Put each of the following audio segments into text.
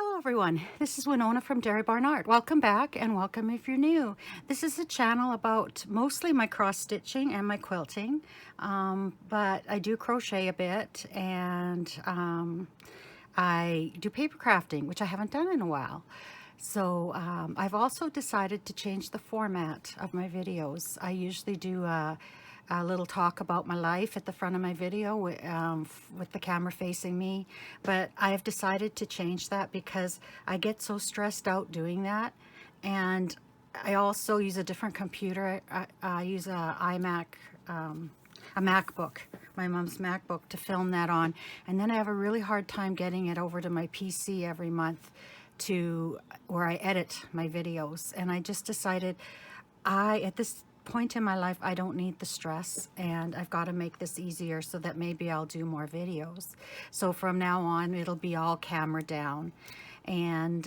Hello everyone, this is Winona from Dairy Barn Art. Welcome back and welcome if you're new. This is a channel about mostly my cross stitching and my quilting, but I do crochet a bit and I do paper crafting, which I haven't done in a while. So I've also decided to change the format of my videos. I usually do a little talk about my life at the front of my video with the camera facing me, but I have decided to change that because I get so stressed out doing that. And I also use a different computer. I use a MacBook, my mom's MacBook, to film that on, and then I have a really hard time getting it over to my PC every month to where I edit my videos. And I just decided at this point in my life, I don't need the stress, and I've got to make this easier so that maybe I'll do more videos. So from now on, it'll be all camera down, and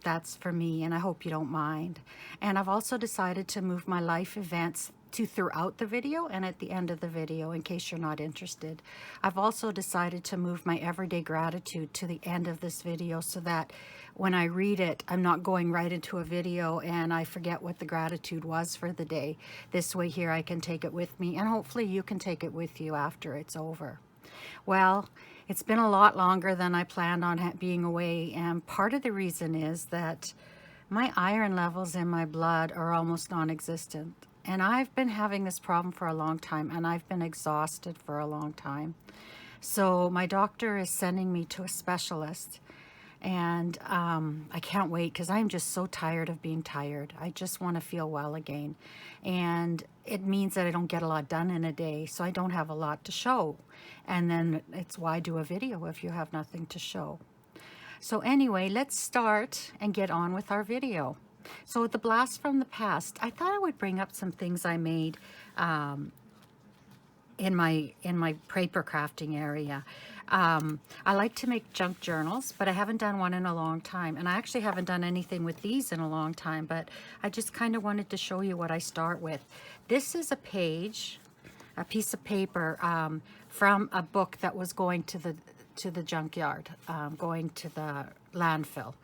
that's for me, and I hope you don't mind. And I've also decided to move my life events to throughout the video and at the end of the video, in case you're not interested. I've also decided to move my everyday gratitude to the end of this video so that when I read it, I'm not going right into a video and I forget what the gratitude was for the day. This way here I can take it with me, and hopefully you can take it with you after it's over. Well, it's been a lot longer than I planned on being away, and part of the reason is that my iron levels in my blood are almost non-existent. And I've been having this problem for a long time, and I've been exhausted for a long time. So my doctor is sending me to a specialist, and I can't wait because I'm just so tired of being tired. I just want to feel well again. And it means that I don't get a lot done in a day, so I don't have a lot to show. And then it's why do a video if you have nothing to show? So anyway, let's start and get on with our video. So the blast from the past, I thought I would bring up some things I made in my paper crafting area. I like to make junk journals, but I haven't done one in a long time, and I actually haven't done anything with these in a long time, but I just kind of wanted to show you what I start with. This is a piece of paper from a book that was going to the junkyard, going to the landfill.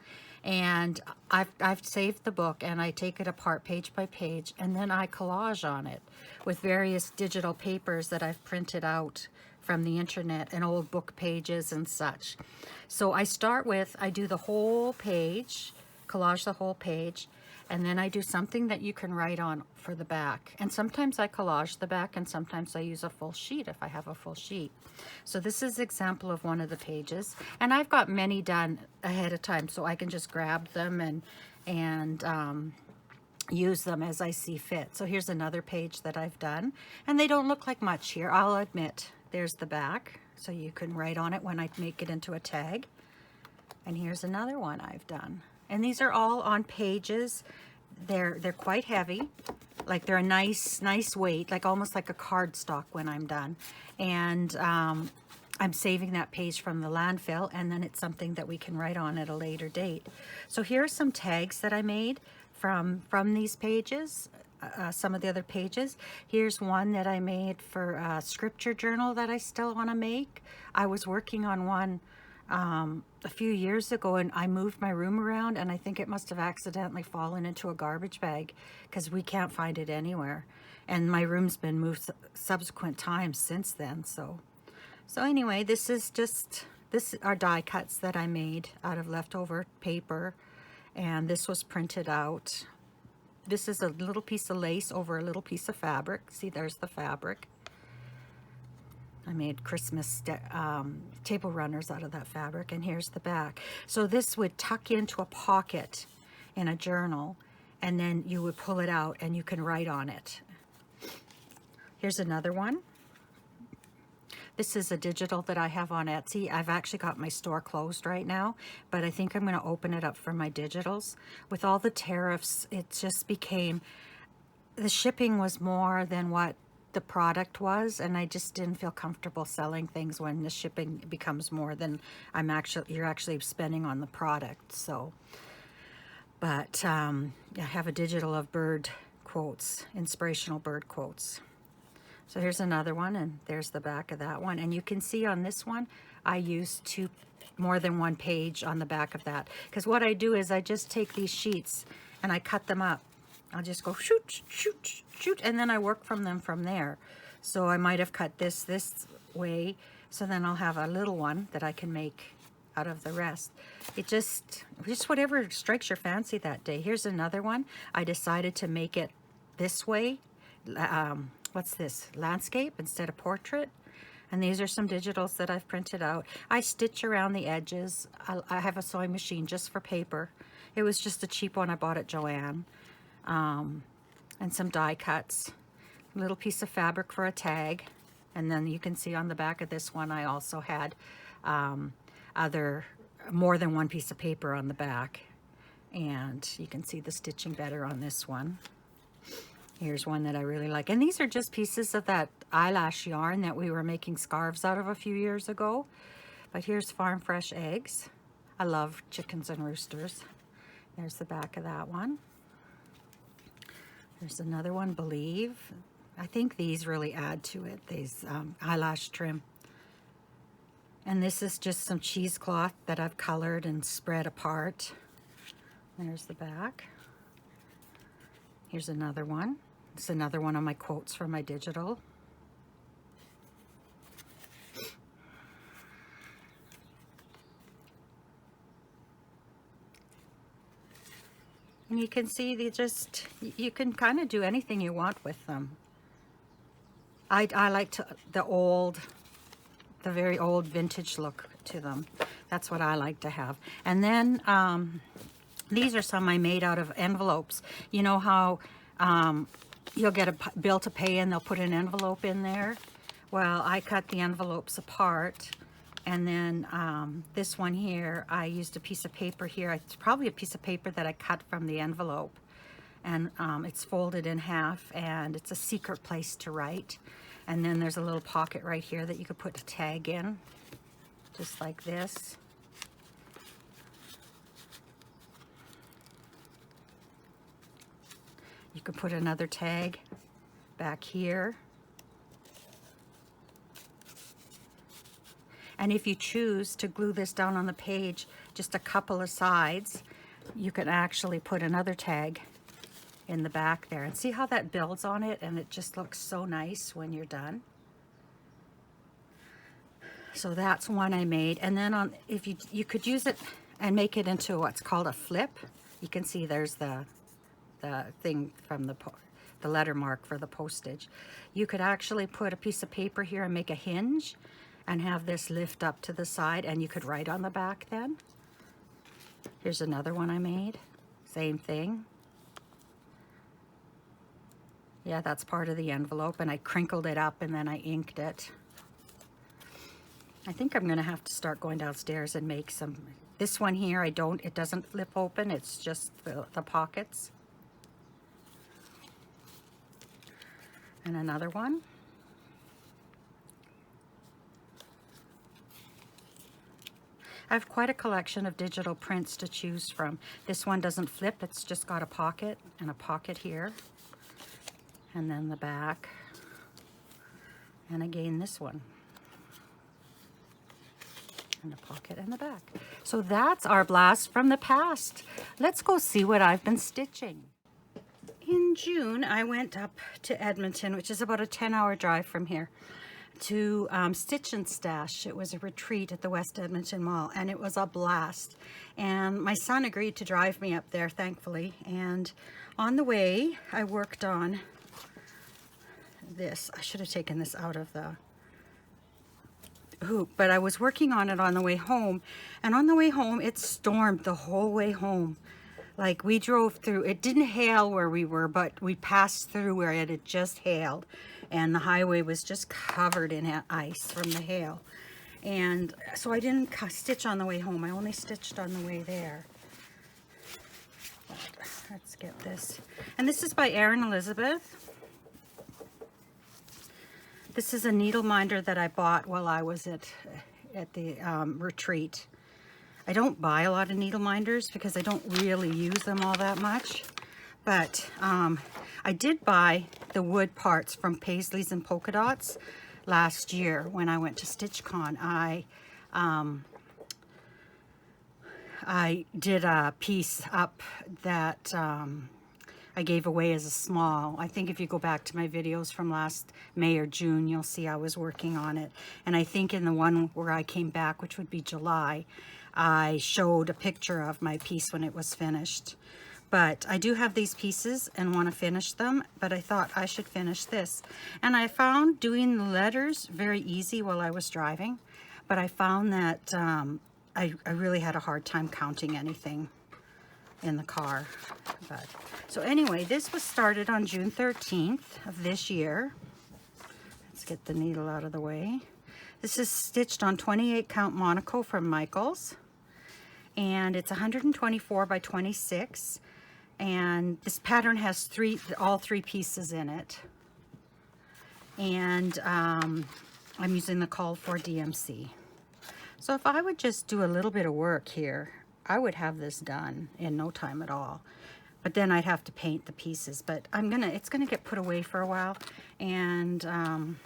And I've saved the book, and I take it apart page by page, and then I collage on it with various digital papers that I've printed out from the internet and old book pages and such. So I start with, I do the whole page, collage the whole page, and then I do something that you can write on for the back. And sometimes I collage the back, and sometimes I use a full sheet if I have a full sheet. So this is an example of one of the pages. And I've got many done ahead of time, so I can just grab them and use them as I see fit. So here's another page that I've done. And they don't look like much here, I'll admit. There's the back, so you can write on it when I make it into a tag. And here's another one I've done. And these are all on pages. They're quite heavy, like they're a nice weight, like almost like a cardstock when I'm done. And I'm saving that page from the landfill, and then it's something that we can write on at a later date. So here are some tags that I made from these pages. Some of the other pages. Here's one that I made for a scripture journal that I still want to make. I was working on one a few years ago, and I moved my room around, and I think it must have accidentally fallen into a garbage bag because we can't find it anywhere. And my room's been moved subsequent times since then. So anyway, this are die cuts that I made out of leftover paper, and this was printed out. This is a little piece of lace over a little piece of fabric. See, there's the fabric. I made Christmas table runners out of that fabric, and here's the back. So this would tuck into a pocket in a journal, and then you would pull it out and you can write on it. Here's another one. This is a digital that I have on Etsy. I've actually got my store closed right now, but I think I'm going to open it up for my digitals. With all the tariffs, it just became, the shipping was more than what the product was, and I just didn't feel comfortable selling things when the shipping becomes more than you're actually spending on the product. So, but I have a digital of bird quotes, inspirational bird quotes. So here's another one, and there's the back of that one. And you can see on this one, I use more than one page on the back of that. Because what I do is I just take these sheets and I cut them up. I'll just go shoot, shoot, shoot, and then I work from them from there. So I might have cut this way, so then I'll have a little one that I can make out of the rest. It just whatever strikes your fancy that day. Here's another one. I decided to make it this way. What's this? Landscape instead of portrait. And these are some digitals that I've printed out. I stitch around the edges. I have a sewing machine just for paper. It was just a cheap one I bought at Joann. And some die cuts. A little piece of fabric for a tag. And then you can see on the back of this one I also had more than one piece of paper on the back. And you can see the stitching better on this one. Here's one that I really like. And these are just pieces of that eyelash yarn that we were making scarves out of a few years ago. But here's farm fresh eggs. I love chickens and roosters. There's the back of that one. There's another one, Believe. I think these really add to it, these eyelash trim. And this is just some cheesecloth that I've colored and spread apart. There's the back. Here's another one. It's another one of my quotes from my digital. And you can see you can kind of do anything you want with them. I like the very old vintage look to them. That's what I like to have. And then these are some I made out of envelopes. You know how you'll get a bill to pay and they'll put an envelope in there? Well, I cut the envelopes apart, and then this one here, I used a piece of paper here. It's probably a piece of paper that I cut from the envelope, and it's folded in half, and it's a secret place to write. And then there's a little pocket right here that you could put a tag in, just like this. You could put another tag back here. And if you choose to glue this down on the page, just a couple of sides, you can actually put another tag in the back there. And see how that builds on it, and it just looks so nice when you're done. So that's one I made. And then if you could use it and make it into what's called a flip. You can see there's the thing from the letter mark for the postage. You could actually put a piece of paper here and make a hinge and have this lift up to the side, and you could write on the back then. Here's another one I made. Same thing. Yeah, that's part of the envelope, and I crinkled it up and then I inked it. I think I'm gonna have to start going downstairs and make some. This one here, it doesn't flip open, it's just the pockets. And another one. I have quite a collection of digital prints to choose from. This one doesn't flip, it's just got a pocket and a pocket here. And then the back. And again, this one. And a pocket in the back. So that's our blast from the past. Let's go see what I've been stitching. In June, I went up to Edmonton, which is about a 10-hour drive from here, to Stitch and Stash. It was a retreat at the West Edmonton Mall, and it was a blast. And my son agreed to drive me up there, thankfully. And on the way, I worked on this. I should have taken this out of the hoop, but I was working on it on the way home. And on the way home, it stormed the whole way home. Like, we drove through, it didn't hail where we were, but we passed through where it had just hailed. And the highway was just covered in ice from the hail. And so I didn't stitch on the way home. I only stitched on the way there. But let's get this. And this is by Erin Elizabeth. This is a needle minder that I bought while I was at the retreat. I don't buy a lot of needle minders because I don't really use them all that much. But I did buy the wood parts from Paisleys and Polka Dots last year when I went to StitchCon. I did a piece up that I gave away as a small. I think if you go back to my videos from last May or June, you'll see I was working on it. And I think in the one where I came back, which would be July, I showed a picture of my piece when it was finished. But I do have these pieces and want to finish them, but I thought I should finish this. And I found doing the letters very easy while I was driving, but I found that I really had a hard time counting anything in the car. But so anyway, this was started on June 13th of this year. Let's get the needle out of the way. This is stitched on 28 count Monaco from Michaels, and it's 124 by 26, and this pattern has all three pieces in it. And I'm using the Call for DMC. So if I would just do a little bit of work here, I would have this done in no time at all. But then I'd have to paint the pieces. But it's gonna get put away for a while, and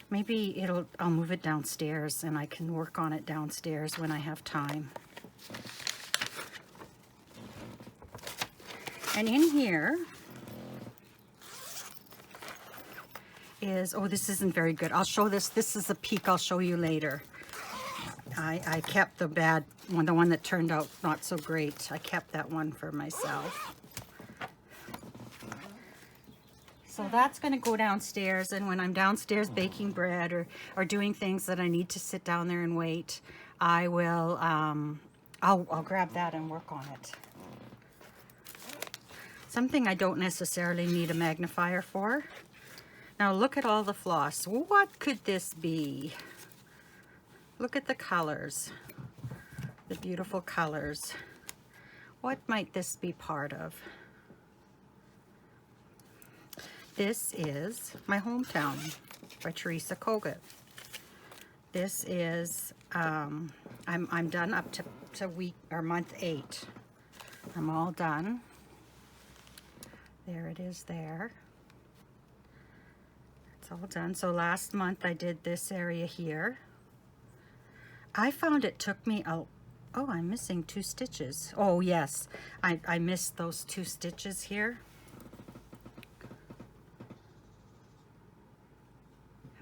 maybe I'll move it downstairs and I can work on it downstairs when I have time. And in here is, oh, this isn't very good. I'll show this. This is a peek I'll show you later. I kept the bad one, the one that turned out not so great. I kept that one for myself. So that's going to go downstairs, and when I'm downstairs baking bread or doing things that I need to sit down there and wait, I will, I'll grab that and work on it. Something I don't necessarily need a magnifier for. Now look at all the floss. What could this be? Look at the colors, the beautiful colors. What might this be part of? This is My Hometown by Teresa Kogut. This is, I'm done up to week or month 8. I'm all done. There it is there. It's all done. So last month I did this area here. I found it took me oh, I'm missing 2 stitches. Oh yes, I missed those 2 stitches here.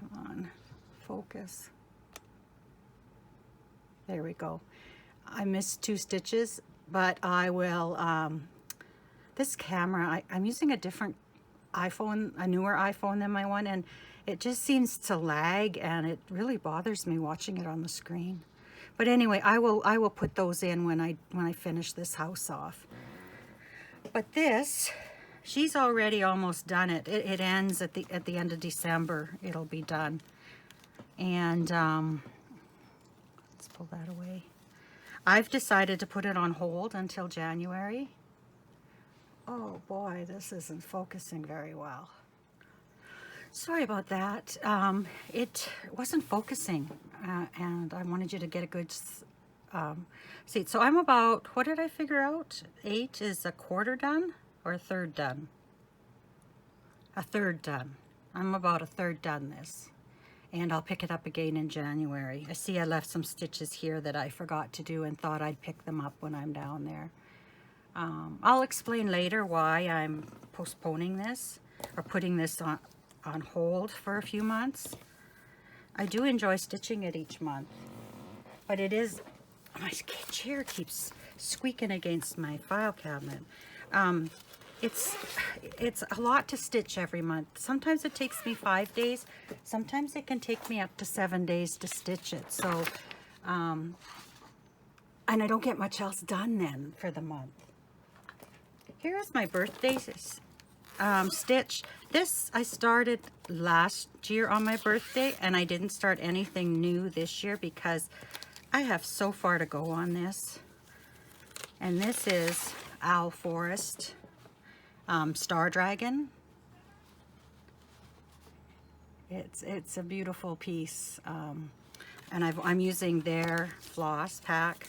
Come on, focus. There we go. I missed 2 stitches, but I will, this camera, I'm using a different iPhone, a newer iPhone than my one, and it just seems to lag, and it really bothers me watching it on the screen. But anyway, I will put those in when I finish this house off. But this, she's already almost done it. It ends at the end of December. It'll be done. And let's pull that away. I've decided to put it on hold until January. Oh boy, this isn't focusing very well. Sorry about that. It wasn't focusing, and I wanted you to get a good see. So I'm about, what did I figure out? 8 is a quarter done or a third done? A third done. I'm about a third done this, and I'll pick it up again in January. I see I left some stitches here that I forgot to do and thought I'd pick them up when I'm down there. I'll explain later why I'm postponing this or putting this on hold for a few months. I do enjoy stitching it each month, but it is, my chair keeps squeaking against my file cabinet. It's a lot to stitch every month. Sometimes it takes me 5 days. Sometimes it can take me up to 7 days to stitch it. So, and I don't get much else done then for the month. Here is my birthday stitch. This I started last year on my birthday, and I didn't start anything new this year because I have so far to go on this. And this is Owl Forest Star Dragon. It's a beautiful piece, and I'm using their floss pack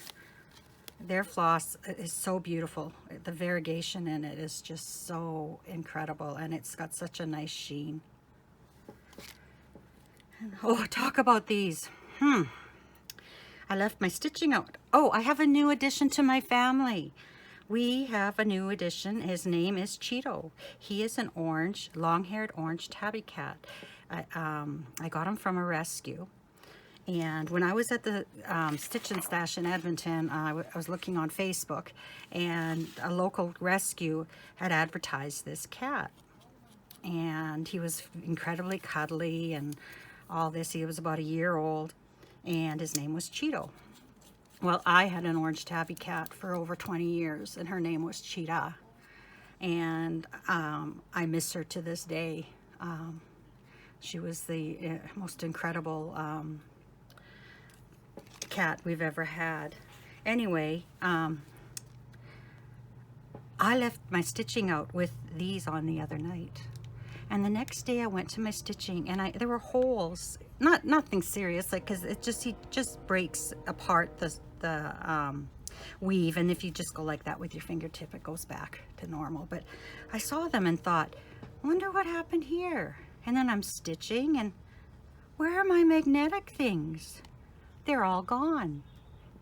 Their floss is so beautiful. The variegation in it is just so incredible, and it's got such a nice sheen. And, oh, talk about these. I left my stitching out. Oh, I have a new addition to my family. We have a new addition. His name is Cheeto. He is an orange, long-haired orange tabby cat. I got him from a rescue. And when I was at the Stitch and Stash in Edmonton, I was looking on Facebook, and a local rescue had advertised this cat. And he was incredibly cuddly and all this. He was about a year old, and his name was Cheeto. Well, I had an orange tabby cat for over 20 years, and her name was Cheetah. And I miss her to this day. She was the most incredible cat we've ever had. Anyway, I left my stitching out with these on the other night. And the next day I went to my stitching, and there were holes. Nothing serious, like, because he just breaks apart the weave, and if you just go like that with your fingertip, it goes back to normal. But I saw them and thought, wonder what happened here. And then I'm stitching, and where are my magnetic things? They're all gone.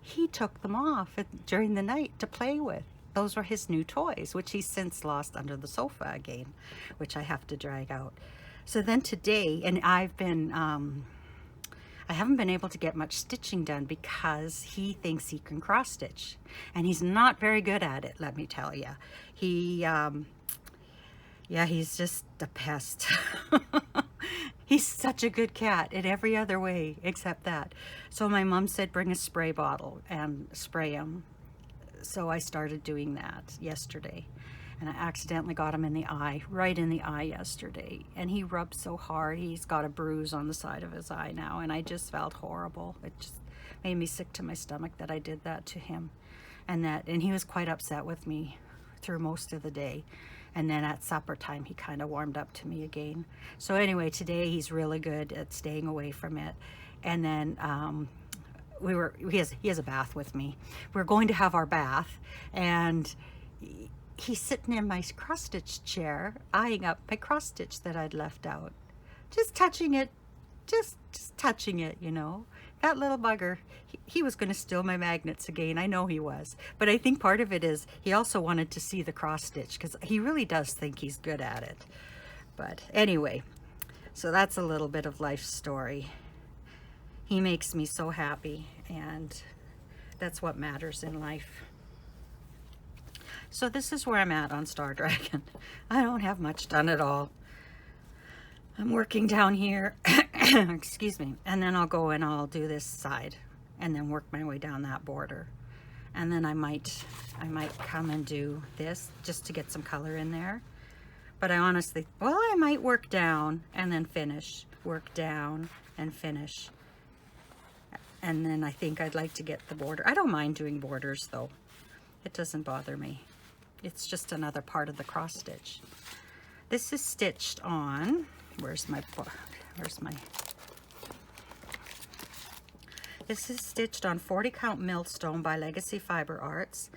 He took them off during the night to play with. Those were his new toys, which he's since lost under the sofa again, which I have to drag out. So then today, and I haven't been able to get much stitching done because he thinks he can cross stitch, and he's not very good at it, let me tell you. Yeah, he's just a pest. He's such a good cat in every other way except that. So my mom said bring a spray bottle and spray him. So I started doing that yesterday, and I accidentally got him in the eye, right in the eye yesterday, and he rubbed so hard. He's got a bruise on the side of his eye now, and I just felt horrible. It just made me sick to my stomach that I did that to him, and he was quite upset with me through most of the day. And then at supper time, he kind of warmed up to me again. So anyway, today he's really good at staying away from it. And then he has a bath with me. We're going to have our bath, and he's sitting in my cross stitch chair, eyeing up my cross stitch that I'd left out, just touching it, just touching it, you know. That little bugger, he was going to steal my magnets again. I know he was. But I think part of it is he also wanted to see the cross stitch, because he really does think he's good at it. But anyway, so that's a little bit of life story. He makes me so happy, and that's what matters in life. So this is where I'm at on Star Dragon. I don't have much done at all. I'm working down here, excuse me, and then I'll go and I'll do this side and then work my way down that border. And then I might come and do this just to get some color in there. But I honestly, well, I might work down and then finish, work down and finish. And then I think I'd like to get the border. I don't mind doing borders though. It doesn't bother me. It's just another part of the cross stitch. This is stitched on, this is stitched on 40 count millstone by Legacy Fiber Arts.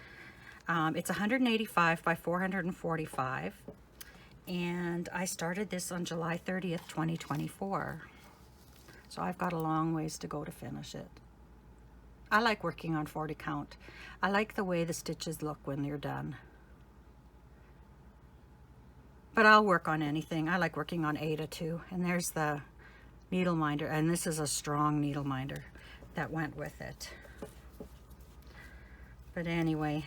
It's 185 by 445, and I started this on July 30th, 2024. So I've got a long ways to go to finish it. I like working on 40 count. I like the way the stitches look when they're done. But I'll work on anything. I like working on Ada too. And there's the needle minder, and this is a strong needle minder that went with it. But anyway,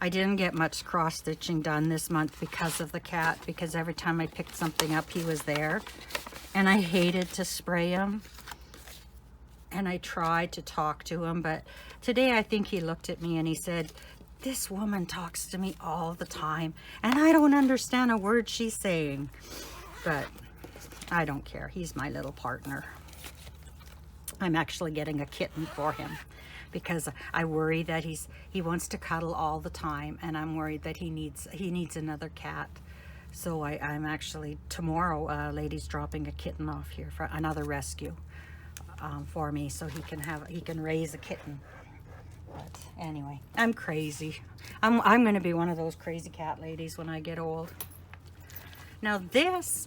I didn't get much cross stitching done this month because of the cat, because every time I picked something up, he was there, and I hated to spray him. And I tried to talk to him, but today I think he looked at me and he said, "This woman talks to me all the time, and I don't understand a word she's saying." But I don't care. He's my little partner. I'm actually getting a kitten for him because I worry that he wants to cuddle all the time, and I'm worried that he needs another cat. So I'm actually, tomorrow, a lady's dropping a kitten off here for another rescue for me, so he can raise a kitten. But anyway, I'm crazy. I'm going to be one of those crazy cat ladies when I get old. Now this,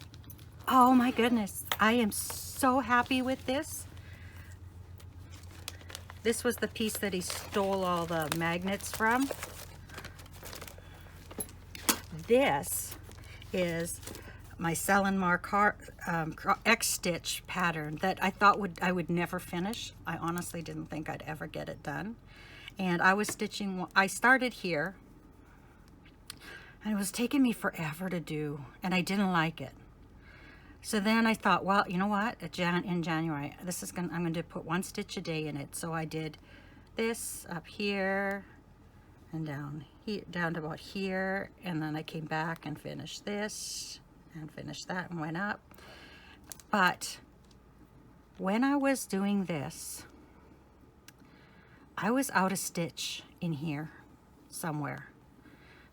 oh my goodness, I am so happy with this. This was the piece that he stole all the magnets from. This is my Sellenmar X stitch pattern that I thought I would never finish. I honestly didn't think I'd ever get it done. And I was stitching, I started here, and it was taking me forever to do, and I didn't like it. So then I thought, well, you know what? In January, I'm going to put 1 stitch a day in it. So I did this up here and down here, down to about here, and then I came back and finished this and finished that and went up. But when I was doing this, I was out of stitch in here somewhere,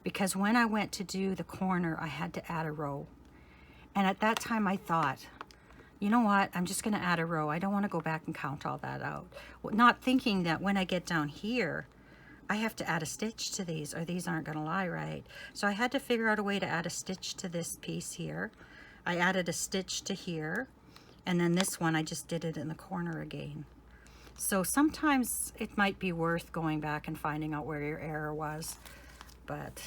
because when I went to do the corner, I had to add a row. And at that time I thought, you know what, I'm just going to add a row. I don't want to go back and count all that out. Not thinking that when I get down here, I have to add a stitch to these, or these aren't going to lie right. So I had to figure out a way to add a stitch to this piece here. I added a stitch to here, and then this one I just did it in the corner again. So sometimes it might be worth going back and finding out where your error was. But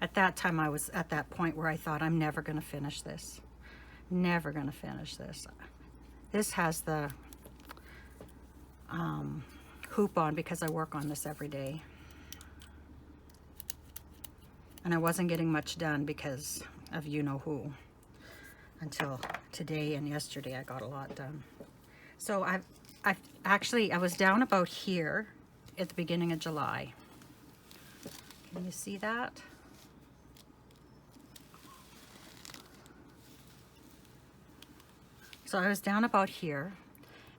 at that time, I was at that point where I thought, I'm never going to finish this. Never going to finish this. This has the hoop on because I work on this every day. And I wasn't getting much done because of you-know-who. Until today and yesterday, I got a lot done. So I was down about here at the beginning of July. Can you see that? So I was down about here,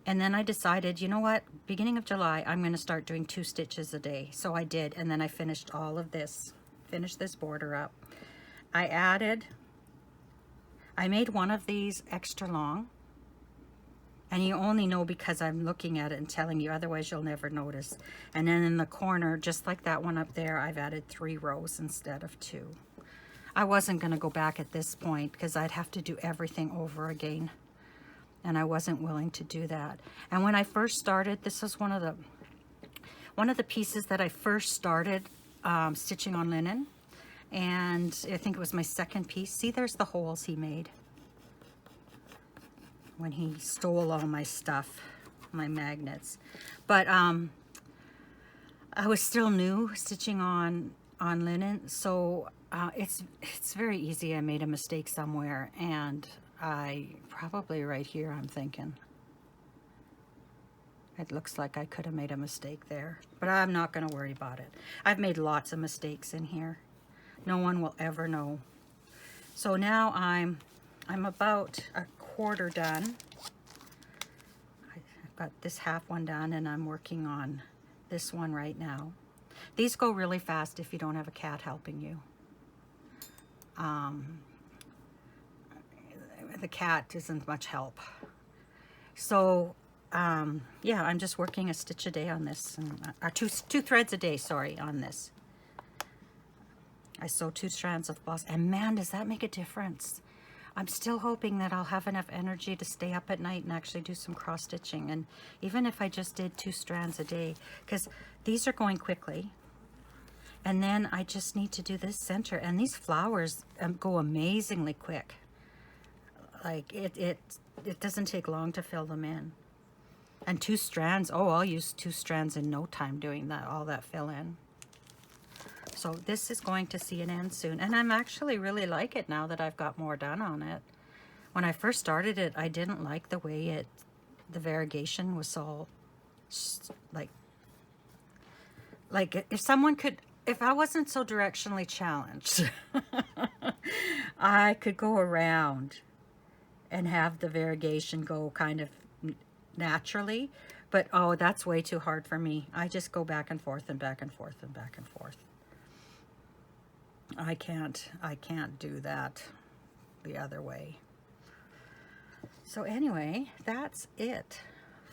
and then I decided, you know what, beginning of July, I'm going to start doing 2 stitches a day. So I did, and then I finished all of this, finished this border up. I made one of these extra long, and you only know because I'm looking at it and telling you, otherwise you'll never notice. And then in the corner, just like that one up there, I've added 3 rows instead of 2. I wasn't going to go back at this point because I'd have to do everything over again. And I wasn't willing to do that. And when I first started, this was one of the pieces that I first started stitching on linen. And I think it was my second piece. See, there's the holes he made when he stole all my stuff, my magnets. But I was still new stitching on linen, so it's very easy. I made a mistake somewhere, and probably right here, I'm thinking. It looks like I could have made a mistake there, but I'm not going to worry about it. I've made lots of mistakes in here. No one will ever know. So now I'm about a quarter done. I've got this half one done, and I'm working on this one right now. These go really fast if you don't have a cat helping you. The cat isn't much help. So yeah, I'm just working a stitch a day on this, and two threads a day, sorry, on this. I sew 2 strands of floss, and man, does that make a difference. I'm still hoping that I'll have enough energy to stay up at night and actually do some cross stitching. And even if I just did 2 strands a day, because these are going quickly. And then I just need to do this center, and these flowers go amazingly quick. Like it doesn't take long to fill them in. And 2 strands, oh, I'll use 2 strands in no time doing that, all that fill in. So this is going to see an end soon. And I'm actually really like it now that I've got more done on it. When I first started it, I didn't like the way the variegation was so, like if I wasn't so directionally challenged, I could go around and have the variegation go kind of naturally. But oh, that's way too hard for me. I just go back and forth and back and forth and back and forth. I can't do that the other way. So anyway, that's it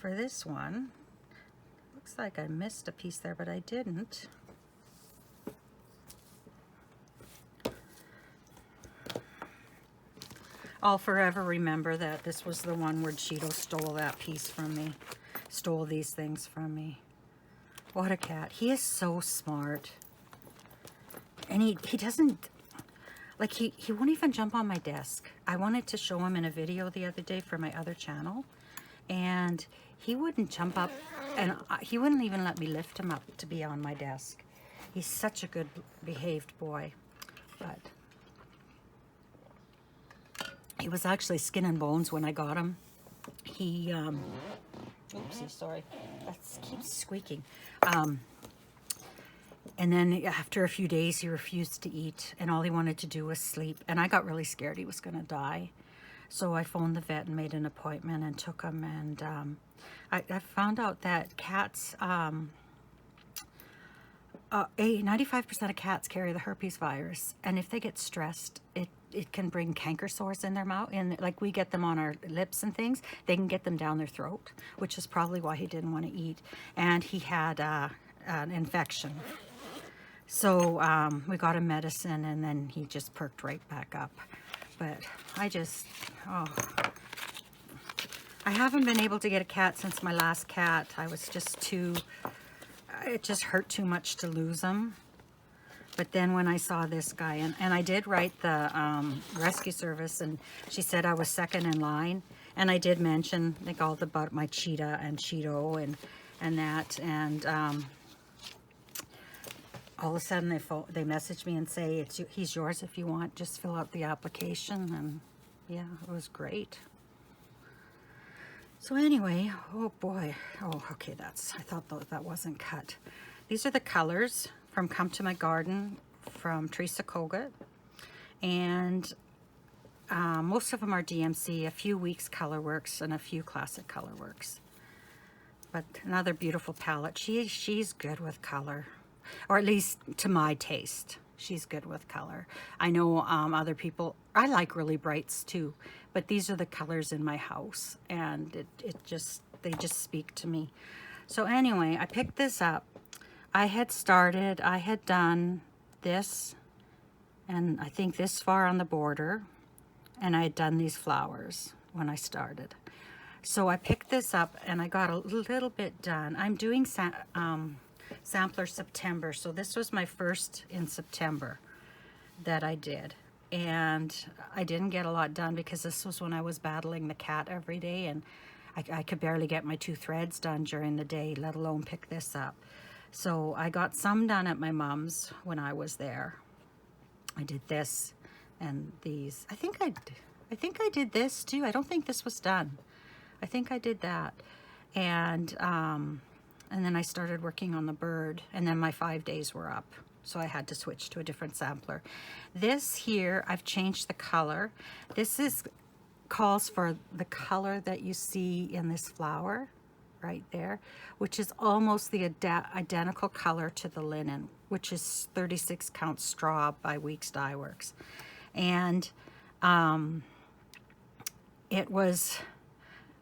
for this one. Looks like I missed a piece there, but I didn't. I'll forever remember that this was the one where Cheeto stole that piece from me. Stole these things from me. What a cat. He is so smart. And he doesn't, like he won't even jump on my desk. I wanted to show him in a video the other day for my other channel. And he wouldn't jump up, and he wouldn't even let me lift him up to be on my desk. He's such a good behaved boy. But he was actually skin and bones when I got him. He, oopsie, sorry. That keeps squeaking. And then after a few days, he refused to eat, and all he wanted to do was sleep. And I got really scared he was going to die. So I phoned the vet and made an appointment and took him. And I found out that cats, 95% of cats carry the herpes virus. And if they get stressed, it can bring canker sores in their mouth. And like we get them on our lips and things, they can get them down their throat, which is probably why he didn't want to eat. And he had an infection. So we got him medicine, and then he just perked right back up. But I haven't been able to get a cat since my last cat. I was just it just hurt too much to lose him. But then when I saw this guy, and I did write the rescue service, and she said I was second in line. And I did mention like all about my cheetah and Cheeto and that. And all of a sudden they message me and say, he's yours if you want, just fill out the application. And yeah, it was great. So anyway, oh boy, oh okay, I thought that wasn't cut. These are the colors from Come to My Garden from Teresa Kogut, and most of them are DMC, a few Weeks Colorworks and a few Classic Colorworks. But another beautiful palette. She's good with color. Or at least to my taste, she's good with color. I know other people, I like really brights too, but these are the colors in my house, and they just speak to me. So anyway, I picked this up. I had done this, and I think this far on the border, and I had done these flowers when I started. So I picked this up, and I got a little bit done. I'm doing Sampler September, so this was my first in September that I did, and I didn't get a lot done because this was when I was battling the cat every day, and I could barely get my 2 threads done during the day, let alone pick this up. So I got some done at my mom's when I was there. I did this and these. I think I did this too. I don't think this was done. I think I did that, and then I started working on the bird, and then my 5 days were up. So I had to switch to a different sampler. This here, I've changed the color. This calls for the color that you see in this flower right there, which is almost the identical color to the linen, which is 36 count straw by Weeks Dye Works. And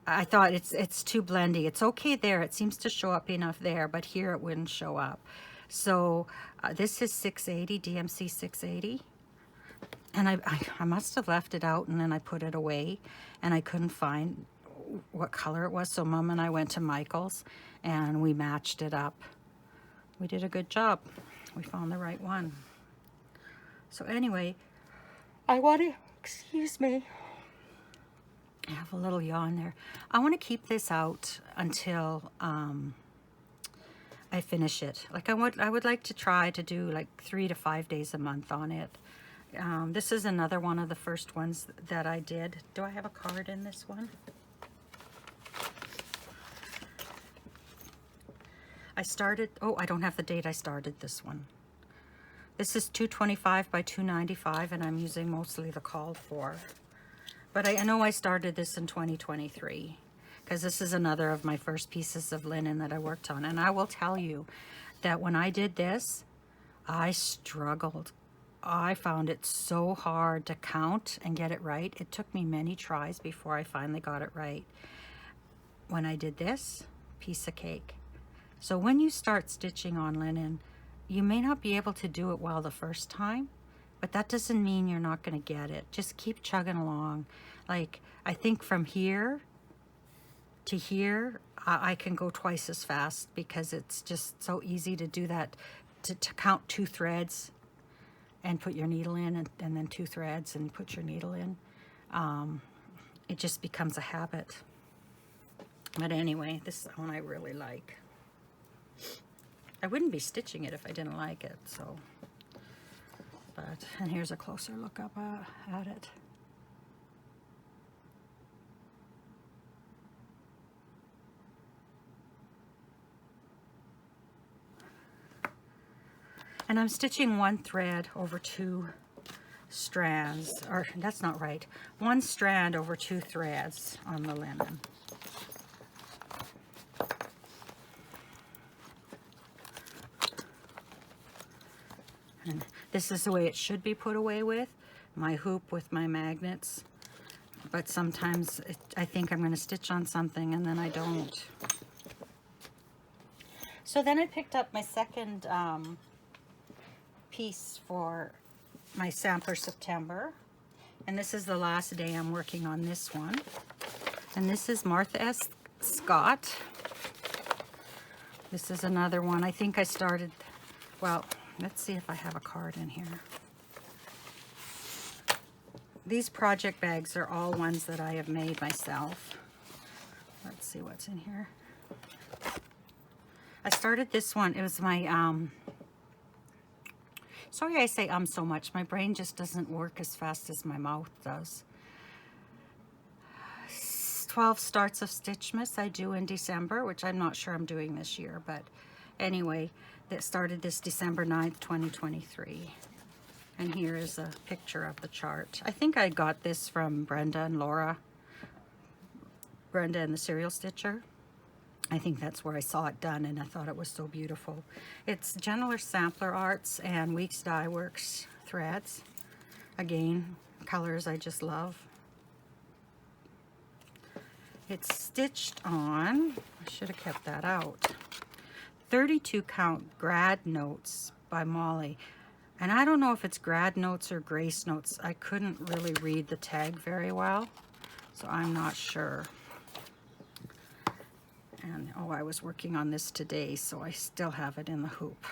I thought it's too blendy. It's okay there. It seems to show up enough there, but here it wouldn't show up. So this is 680, DMC 680. And I must have left it out, and then I put it away, and I couldn't find what color it was. So Mom and I went to Michael's, and we matched it up. We did a good job. We found the right one. So anyway, excuse me. I have a little yawn there. I want to keep this out until I finish it. Like I would like to try to do like 3 to 5 days a month on it. This is another one of the first ones that I did. Do I have a card in this one? I started, oh, I don't have the date I started this one. This is 225 by 295, and I'm using mostly the called for. But I know I started this in 2023, because this is another of my first pieces of linen that I worked on. And I will tell you that when I did this, I struggled. I found it so hard to count and get it right. It took me many tries before I finally got it right. When I did this, piece of cake. So when you start stitching on linen, you may not be able to do it well the first time, but that doesn't mean you're not going to get it. Just keep chugging along. Like, I think from here to here, I can go twice as fast because it's just so easy to do that, to count 2 threads and put your needle in, and then 2 threads and put your needle in. It just becomes a habit. But anyway, this is one I really like. I wouldn't be stitching it if I didn't like it, so. But, and here's a closer look up at it. And I'm stitching 1 thread over 2 strands, or that's not right, 1 strand over 2 threads on the linen. And this is the way it should be put away with, my hoop with my magnets. But sometimes I think I'm going to stitch on something and then I don't. So then I picked up my second piece for my sampler September. And this is the last day I'm working on this one. And this is Martha S. Scott. This is another one. I think I started, well, let's see if I have a card in here. These project bags are all ones that I have made myself. Let's see what's in here. I started this one. It was my, sorry I say so much. My brain just doesn't work as fast as my mouth does. 12 starts of Stitchmas I do in December, which I'm not sure I'm doing this year, but anyway, that started this December 9th, 2023. And here is a picture of the chart. I think I got this from Brenda and Laura. Brenda and the Serial Stitcher. I think that's where I saw it done and I thought it was so beautiful. It's Gentler Sampler Arts and Weeks Dye Works threads. Again, colors I just love. It's stitched on, I should have kept that out, 32 count grad notes by Molly. And I don't know if it's grad notes or grace notes. I couldn't really read the tag very well, so I'm not sure. And oh, I was working on this today, so I still have it in the hoop.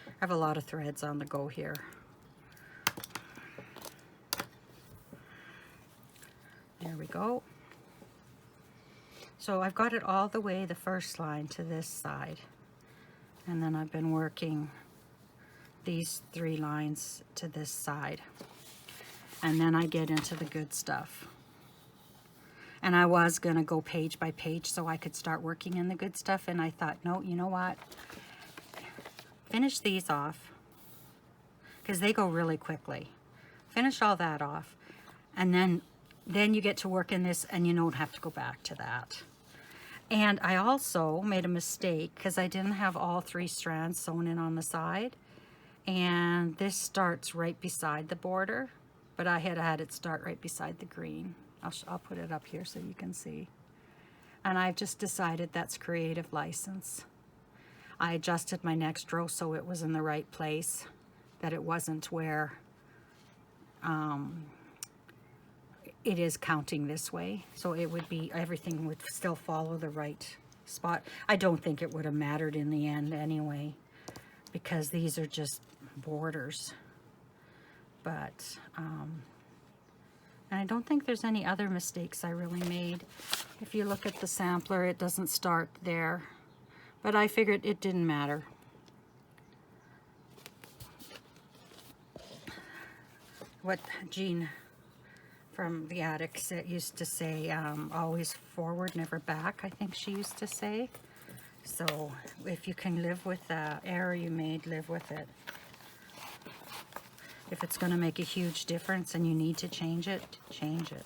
I have a lot of threads on the go here. There we go. So I've got it all the way, the first line, to this side. And then I've been working these 3 lines to this side. And then I get into the good stuff. And I was going to go page by page so I could start working in the good stuff. And I thought, no, you know what? Finish these off, because they go really quickly. Finish all that off. And then you get to work in this and you don't have to go back to that. And I also made a mistake because I didn't have all 3 strands sewn in on the side. And this starts right beside the border, but I had it start right beside the green. I'll put it up here so you can see. And I've just decided that's creative license. I adjusted my next row so it was in the right place, that it wasn't where it is counting this way. So it would be, everything would still follow the right spot. I don't think it would have mattered in the end anyway, because these are just borders. But, and I don't think there's any other mistakes I really made. If you look at the sampler, it doesn't start there, but I figured it didn't matter. What Jean from the attic used to say, always forward, never back, I think she used to say. So if you can live with the error you made, live with it. If it's going to make a huge difference and you need to change it, change it.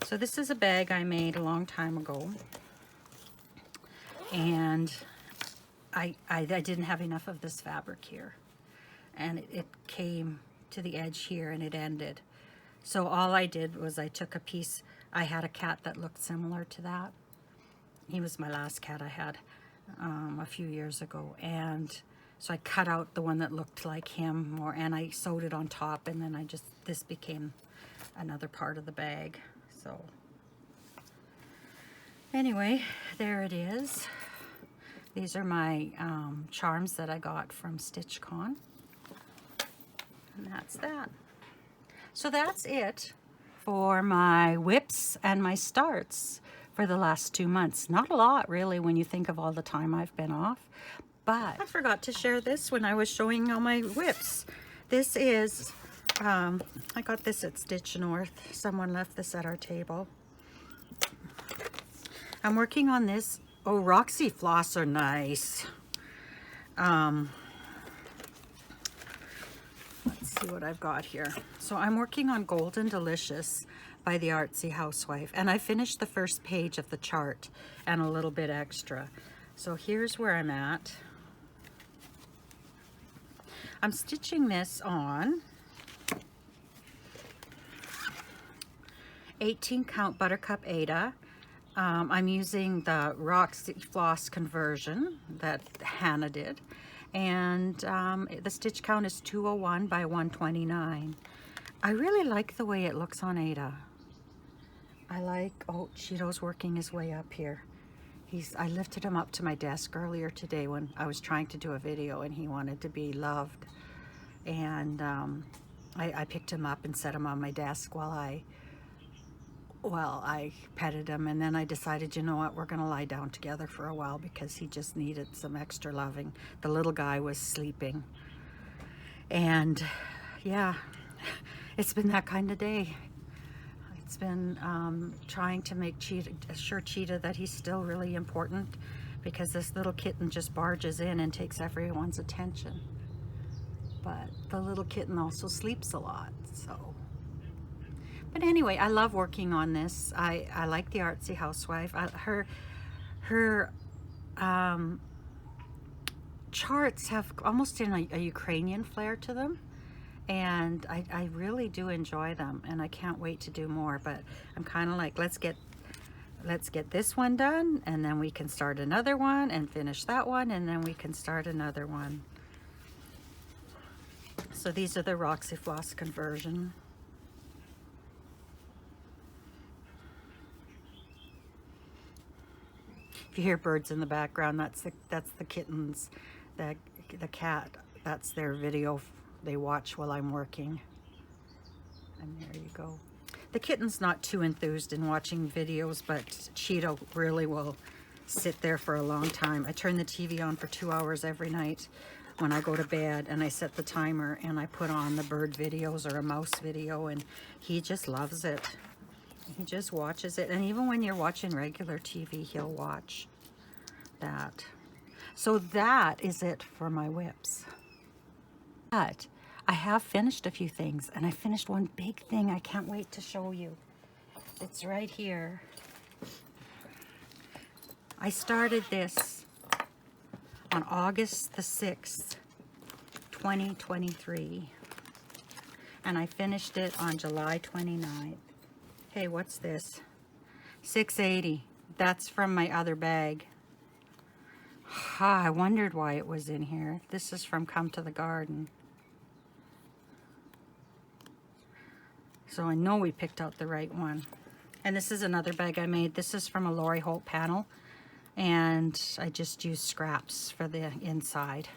So this is a bag I made a long time ago. And I didn't have enough of this fabric here. And it came to the edge here and it ended. So all I did was I took a piece I had a cat that looked similar to that. He was my last cat I had a few years ago, and so I cut out the one that looked like him more, and I sewed it on top, and then this became another part of the bag. So anyway, there it is. These are my charms that I got from StitchCon, and that's that. So that's it for my whips and my starts for the last 2 months. Not a lot really when you think of all the time I've been off, but I forgot to share this when I was showing all my whips. This is, I got this at Stitch North. Someone left this at our table. I'm working on this. Oh, Roxy floss are nice. Let's see what I've got here. So I'm working on Golden Delicious by the Artsy Housewife, and I finished the first page of the chart and a little bit extra. So here's where I'm at. I'm stitching this on 18 count Buttercup Aida. I'm using the Roxy Floss conversion that Hannah did, and the stitch count is 201 by 129. I really like the way it looks on Aida. I like, oh, Cheeto's working his way up here. I lifted him up to my desk earlier today when I was trying to do a video, and he wanted to be loved, and I picked him up and set him on my desk while I petted him, and then I decided, you know what, we're gonna lie down together for a while because he just needed some extra loving. The little guy was sleeping, and yeah, it's been that kind of day. It's been trying to make assure Cheetah that he's still really important, because this little kitten just barges in and takes everyone's attention. But the little kitten also sleeps a lot, so. But anyway, I love working on this. I like the Artsy Housewife. Her charts have almost a Ukrainian flair to them, and I really do enjoy them, and I can't wait to do more. But I'm kind of like, let's get this one done, and then we can start another one and finish that one, and then we can start another one. So these are the Roxy Floss conversion. If you hear birds in the background, that's the kittens, the cat. That's their video they watch while I'm working. And there you go. The kitten's not too enthused in watching videos, but Cheeto really will sit there for a long time. I turn the TV on for 2 hours every night when I go to bed, and I set the timer, and I put on the bird videos or a mouse video, and he just loves it. He just watches it, and even when you're watching regular TV, he'll watch that. So that is it for my whips. But I have finished a few things, and I finished one big thing I can't wait to show you. It's right here. I started this on August the 6th, 2023, and I finished it on July 29th. Hey, what's this? $6.80. That's from my other bag. I wondered why it was in here. This is from Come to the Garden. So I know we picked out the right one. And this is another bag I made. This is from a Lori Holt panel, and I just used scraps for the inside.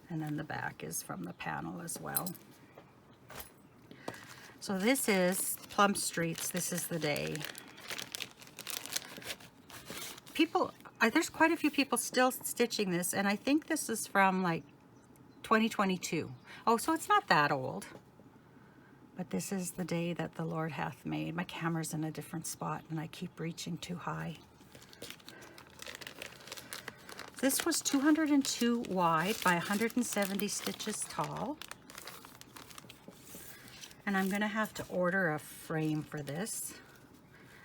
And then the back is from the panel as well. So this is Plum Streets. This is the day. There's quite a few people still stitching this, and I think this is from like 2022. Oh, so it's not that old. But this is the day that the Lord hath made. My camera's in a different spot, and I keep reaching too high. This was 202 wide by 170 stitches tall. And I'm gonna have to order a frame for this.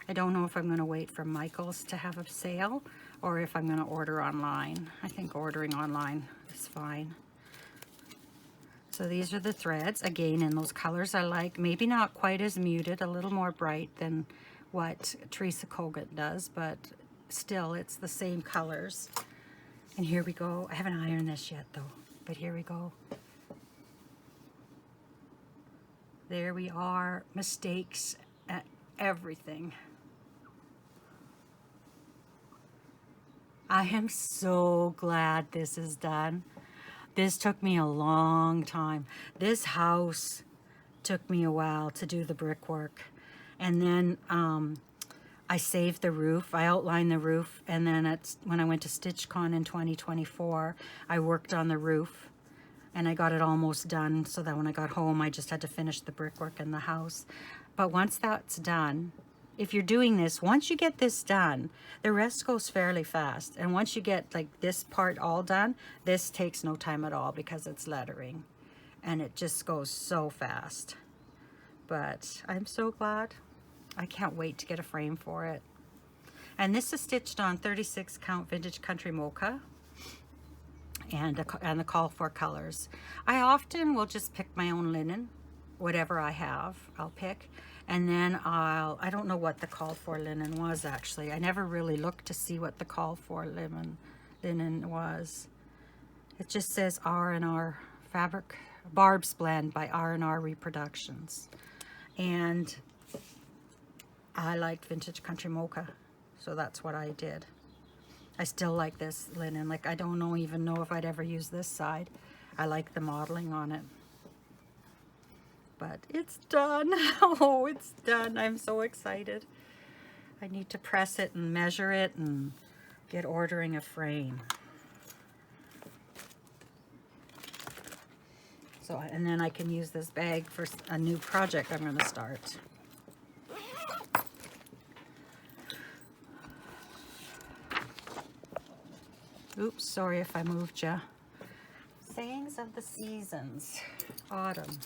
I don't know if I'm gonna wait for Michael's to have a sale or if I'm gonna order online. I think ordering online is fine. So these are the threads, again, in those colors I like. Maybe not quite as muted, a little more bright than what Teresa Kogut does, but still, it's the same colors. And here we go. I haven't ironed this yet, though, but here we go. There we are, mistakes at everything. I am so glad this is done. This took me a long time. This house took me a while to do the brickwork. And then I saved the roof. I outlined the roof. And then when I went to StitchCon in 2024, I worked on the roof. And I got it almost done so that when I got home, I just had to finish the brickwork in the house. But once that's done, if you're doing this, once you get this done, the rest goes fairly fast. And once you get like this part all done, this takes no time at all because it's lettering. And it just goes so fast. But I'm so glad. I can't wait to get a frame for it. And this is stitched on 36 count Vintage Country Mocha. And the call for colors. I often will just pick my own linen, whatever I have, I'll pick. And then I don't know what the call for linen was actually. I never really looked to see what the call for linen was. It just says R&R Fabric Barb's Blend by R&R Reproductions. And I liked Vintage Country Mocha, so that's what I did. I still like this linen. Like, I don't even know if I'd ever use this side. I like the modeling on it. But it's done. Oh, it's done. I'm so excited. I need to press it and measure it and get ordering a frame. So, and then I can use this bag for a new project I'm going to start. Oops, sorry if I moved you. Sayings of the Seasons, autumn.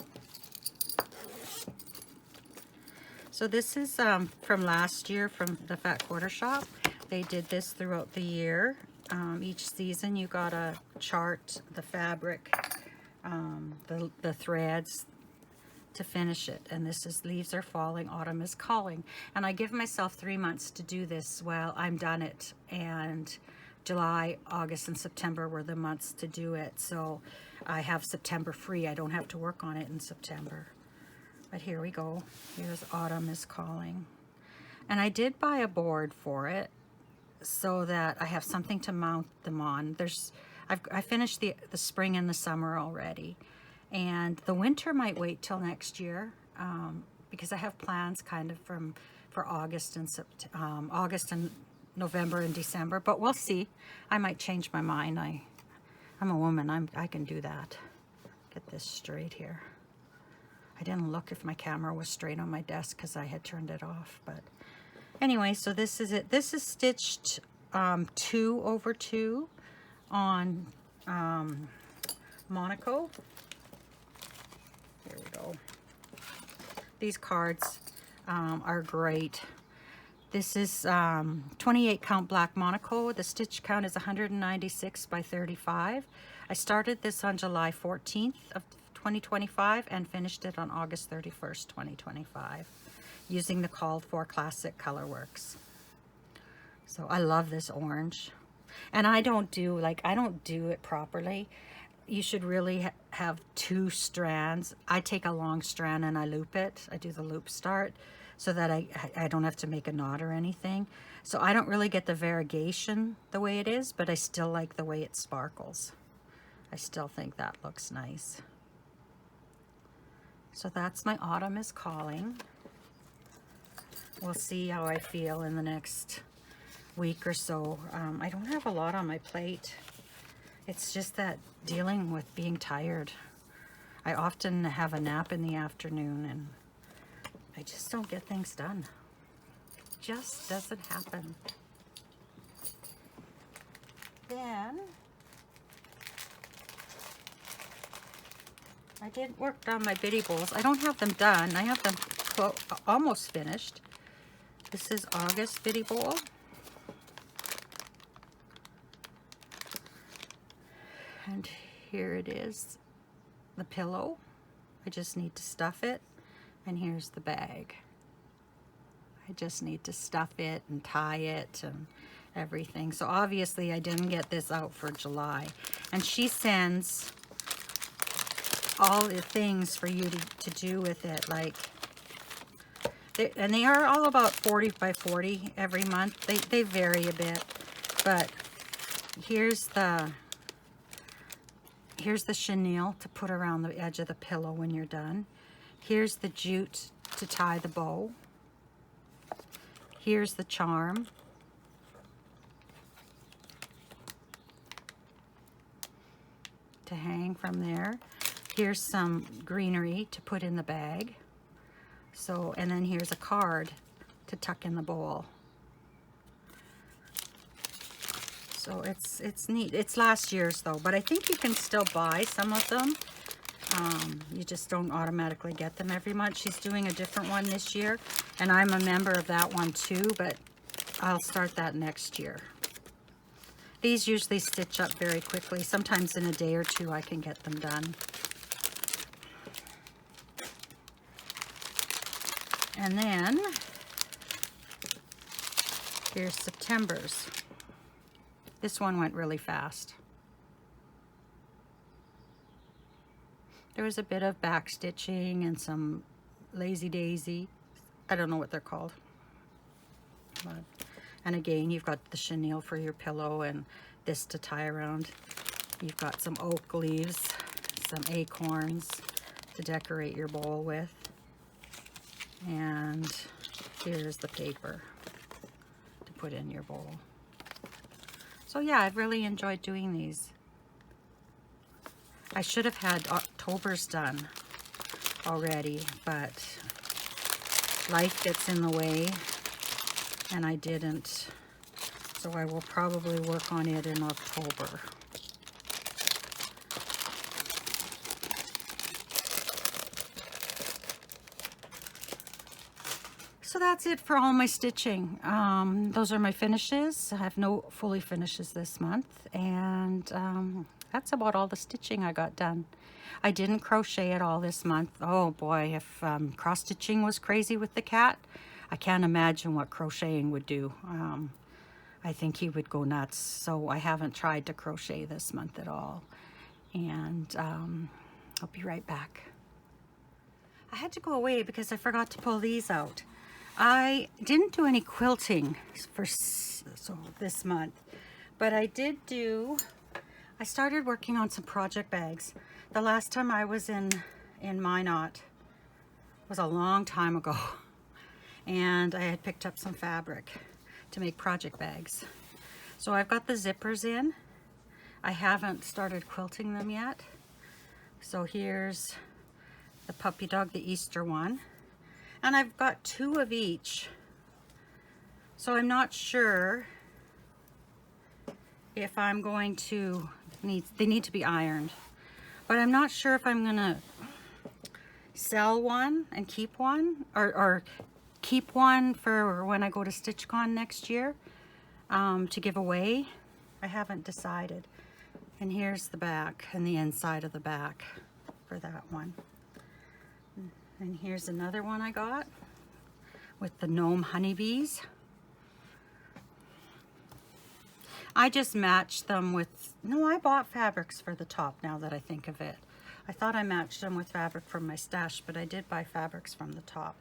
So this is from last year from the Fat Quarter Shop. They did this throughout the year. Each season you got to chart the fabric, the threads to finish it. And this is Leaves Are Falling, Autumn is Calling. And I give myself 3 months to do this. Well, I'm done it. And July, August, and September were the months to do it. So I have September free. I don't have to work on it in September. But here we go. Here's Autumn is Calling. And I did buy a board for it so that I have something to mount them on. I finished the spring and the summer already. And the winter might wait till next year because I have plans kind of for August and November and December, but we'll see. I might change my mind. I'm a woman. I can do that. Get this straight here. I didn't look if my camera was straight on my desk because I had turned it off. But anyway, so this is it. This is stitched 2 over 2 on Monaco. Here we go. These cards are great. This is 28 count black Monaco. The stitch count is 196 by 35. I started this on July 14th of 2025 and finished it on August 31st, 2025 using the called for classic colorworks. So I love this orange. And I don't do it properly. You should really have 2 strands. I take a long strand and I loop it. I do the loop start so that I don't have to make a knot or anything. So I don't really get the variegation the way it is, but I still like the way it sparkles. I still think that looks nice. So that's my Autumn is Calling. We'll see how I feel in the next week or so. I don't have a lot on my plate. It's just that dealing with being tired. I often have a nap in the afternoon and I just don't get things done. It just doesn't happen. Then I did work on my bitty bowls. I don't have them done. I have them almost finished. This is August bitty bowl. And here it is. the pillow. I just need to stuff it, and here's the bag. I just need to stuff it and tie it and everything. So obviously I didn't get this out for July. And she sends all the things for you to do with it, like, and they are all about 40 by 40 every month. They vary a bit, but here's the chenille to put around the edge of the pillow when you're done. Here's the jute to tie the bow. Here's the charm. To hang from there. Here's some greenery to put in the bag. So, and then here's a card to tuck in the bowl. So it's neat. It's last year's though, but I think you can still buy some of them. You just don't automatically get them every month. She's doing a different one this year, and I'm a member of that one too, but I'll start that next year. These usually stitch up very quickly. Sometimes in a day or two I can get them done. And then here's September's. This one went really fast. There was a bit of back stitching and some lazy daisy. I don't know what they're called. But, and again, you've got the chenille for your pillow and this to tie around. You've got some oak leaves, some acorns to decorate your bowl with. And here's the paper to put in your bowl. So yeah, I've really enjoyed doing these. I should have had October's done already, but life gets in the way and I didn't. So I will probably work on it in October. So that's it for all my stitching. Those are my finishes. I have no fully finishes this month, and that's about all the stitching I got done. I didn't crochet at all this month. Oh boy, if cross stitching was crazy with the cat, I can't imagine what crocheting would do. I think he would go nuts. So I haven't tried to crochet this month at all. And I'll be right back. I had to go away because I forgot to pull these out. I didn't do any quilting for this month, but I started working on some project bags. The last time I was in Minot was a long time ago, and I had picked up some fabric to make project bags. So I've got the zippers in. I haven't started quilting them yet. So here's the puppy dog, the Easter one. And I've got 2 of each. So I'm not sure if I'm going to they need to be ironed. But I'm not sure if I'm gonna sell one and keep one, or keep one for when I go to StitchCon next year to give away. I haven't decided. And here's the back and the inside of the back for that one. And here's another one I got with the gnome honeybees. I just matched them with, no, I bought fabrics for the top now that I think of it. I thought I matched them with fabric from my stash, but I did buy fabrics from the top.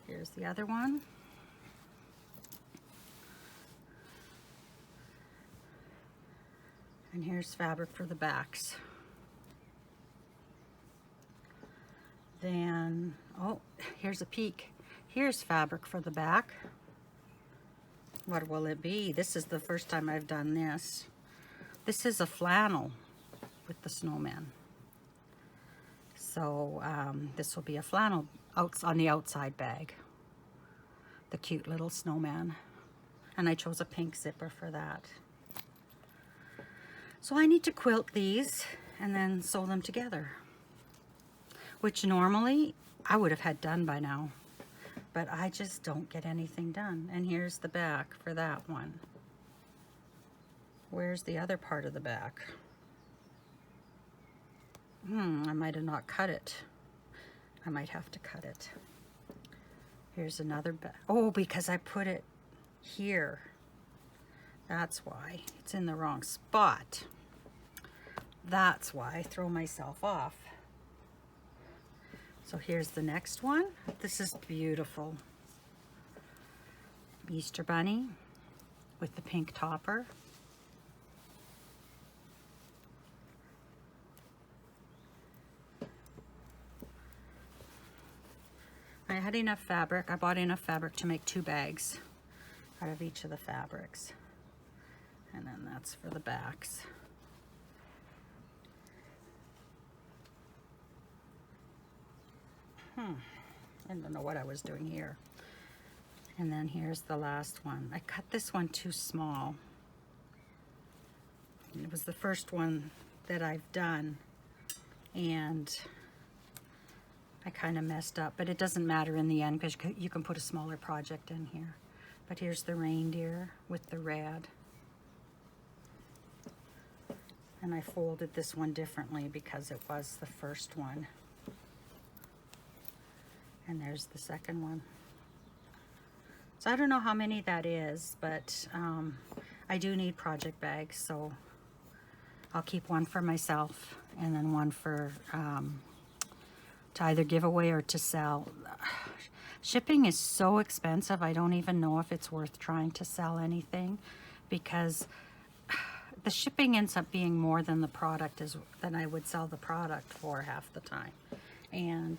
Here's the other one. And here's fabric for the backs. Then, oh, here's a peek. Here's fabric for the back. What will it be? This is the first time I've done this. This is a flannel with the snowman. So this will be a flannel on the outside bag. The cute little snowman. And I chose a pink zipper for that. So I need to quilt these and then sew them together, which normally I would have had done by now, but I just don't get anything done. And here's the back for that one. Where's the other part of the back? I might have not cut it. I might have to cut it. Here's another bag. Oh, because I put it here. That's why. It's in the wrong spot. That's why I throw myself off. So here's the next one. This is beautiful. Easter bunny with the pink topper. I had enough fabric. I bought enough fabric to make 2 bags out of each of the fabrics. And then that's for the backs. I don't know what I was doing here. And then here's the last one. I cut this one too small. It was the first one that I've done, and I kind of messed up, but it doesn't matter in the end because you can put a smaller project in here. But here's the reindeer with the red. And I folded this one differently because it was the first one. And there's the second one. So I don't know how many that is, but I do need project bags, so I'll keep one for myself and then one for to either give away or to sell. Shipping is so expensive, I don't even know if it's worth trying to sell anything, because the shipping ends up being more than the product than I would sell the product for half the time. And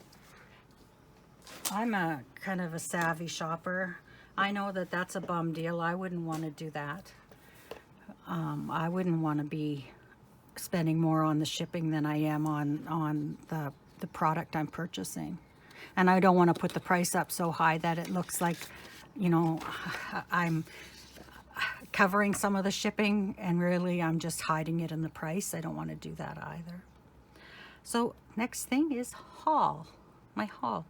I'm a kind of a savvy shopper. I know that that's a bum deal. I wouldn't want to do that. I wouldn't want to be spending more on the shipping than I am on the product I'm purchasing. And I don't want to put the price up so high that it looks like, you know, I'm covering some of the shipping and really I'm just hiding it in the price. I don't want to do that either. So next thing is haul, my haul.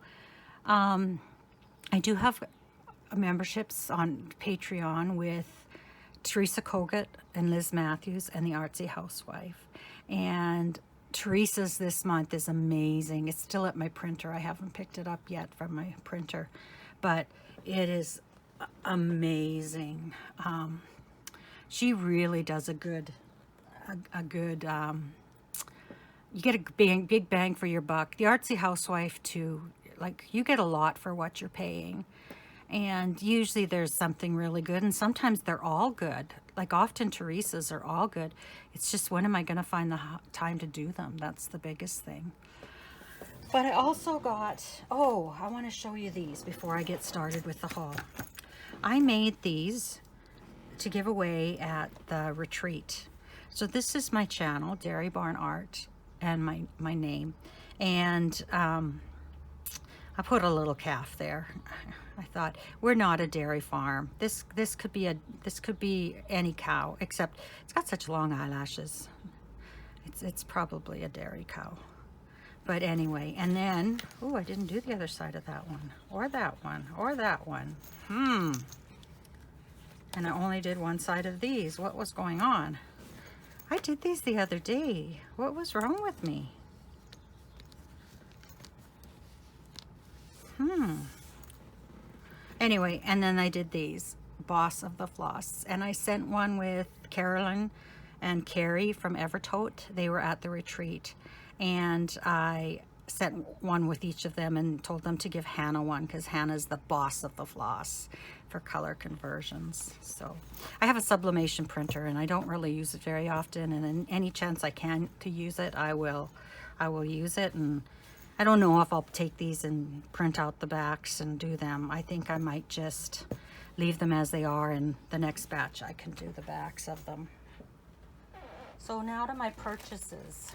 I do have memberships on Patreon with Teresa Kogut and Liz Matthews and the Artsy Housewife. And Teresa's this month is amazing. It's still at my printer. I haven't picked it up yet from my printer, but it is amazing. She really does a good, you get a big bang for your buck. The Artsy Housewife too, like you get a lot for what you're paying. And usually there's something really good, and sometimes they're all good. Like often Teresa's are all good. It's just, when am I going to find the time to do them? That's the biggest thing. But I also got, oh, I want to show you these before I get started with the haul. I made these to give away at the retreat. So this is my channel, Dairy Barn Art, and my name. And I put a little calf there. I thought, we're not a dairy farm. This could be any cow, except it's got such long eyelashes. It's probably a dairy cow. But anyway, and then, oh, I didn't do the other side of that one, or that one, or that one. And I only did one side of these. What was going on? I did these the other day. What was wrong with me? Anyway, and then I did these, Boss of the Floss. And I sent one with Carolyn and Carrie from Evertote. They were at the retreat. And I sent one with each of them and told them to give Hannah one, because Hannah's the boss of the floss for color conversions. So I have a sublimation printer and I don't really use it very often. And in any chance I can to use it, I will use it. And I don't know if I'll take these and print out the backs and do them. I think I might just leave them as they are, and the next batch I can do the backs of them. So now to my purchases.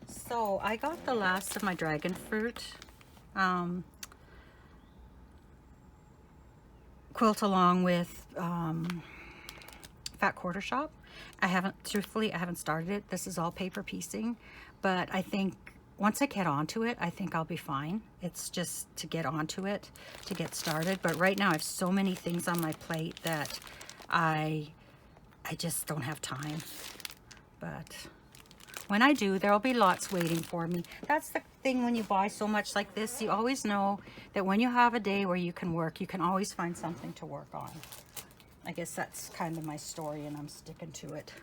So I got the last of my dragon fruit quilt along with Fat Quarter Shop. Truthfully, I haven't started it. This is all paper piecing. But I think once I get onto it, I think I'll be fine. It's just to get onto it, to get started. But right now I have so many things on my plate that I just don't have time. But when I do, there'll be lots waiting for me. That's the thing when you buy so much like this, you always know that when you have a day where you can work, you can always find something to work on. I guess that's kind of my story, and I'm sticking to it.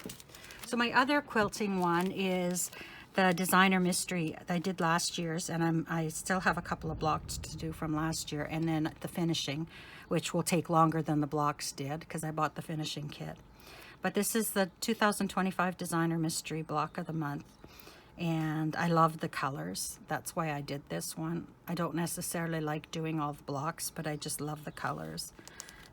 So my other quilting one is the designer mystery that I did last year's, and I still have a couple of blocks to do from last year, and then the finishing, which will take longer than the blocks did because I bought the finishing kit. But this is the 2025 designer mystery block of the month, and I love the colors. That's why I did this one. I don't necessarily like doing all the blocks, but I just love the colors.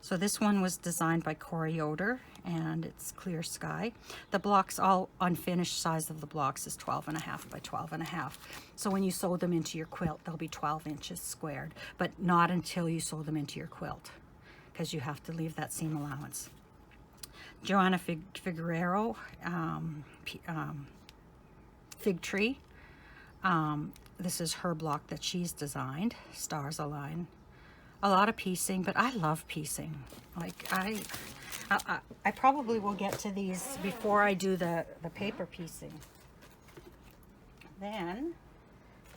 So this one was designed by Corey Yoder, and it's clear sky. The blocks, all unfinished size of the blocks is 12.5 by 12.5. So when you sew them into your quilt, they'll be 12 inches squared, but not until you sew them into your quilt, because you have to leave that seam allowance. Joanna Figueroa, Fig Tree. This is her block that she's designed, Stars Align. A lot of piecing, but I love piecing. Like I probably will get to these before I do the paper piecing. Then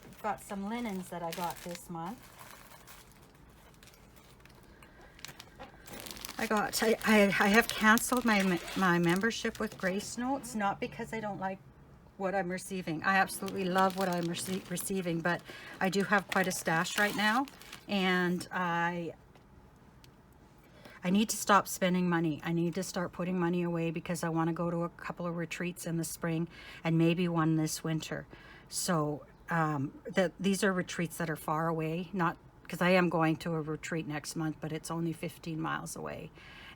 I've got some linens that I got this month. I have canceled my membership with Grace Notes, not because I don't like what I'm receiving. I absolutely love what I'm receiving, but I do have quite a stash right now, and I need to stop spending money. I need to start putting money away because I want to go to a couple of retreats in the spring and maybe one this winter. So these are retreats that are far away, not because I am going to a retreat next month, but it's only 15 miles away,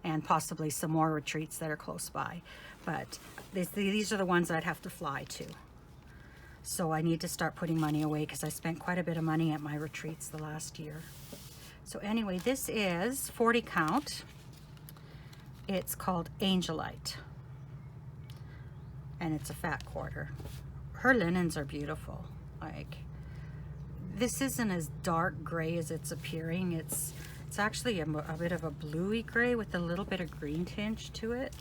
and possibly some more retreats that are close by. But these are the ones I'd have to fly to. So I need to start putting money away because I spent quite a bit of money at my retreats the last year. So anyway, this is 40 count. It's called Angelite, and it's a fat quarter. Her linens are beautiful. Like, this isn't as dark gray as it's appearing. It's actually a bit of a bluey gray with a little bit of green tinge to it.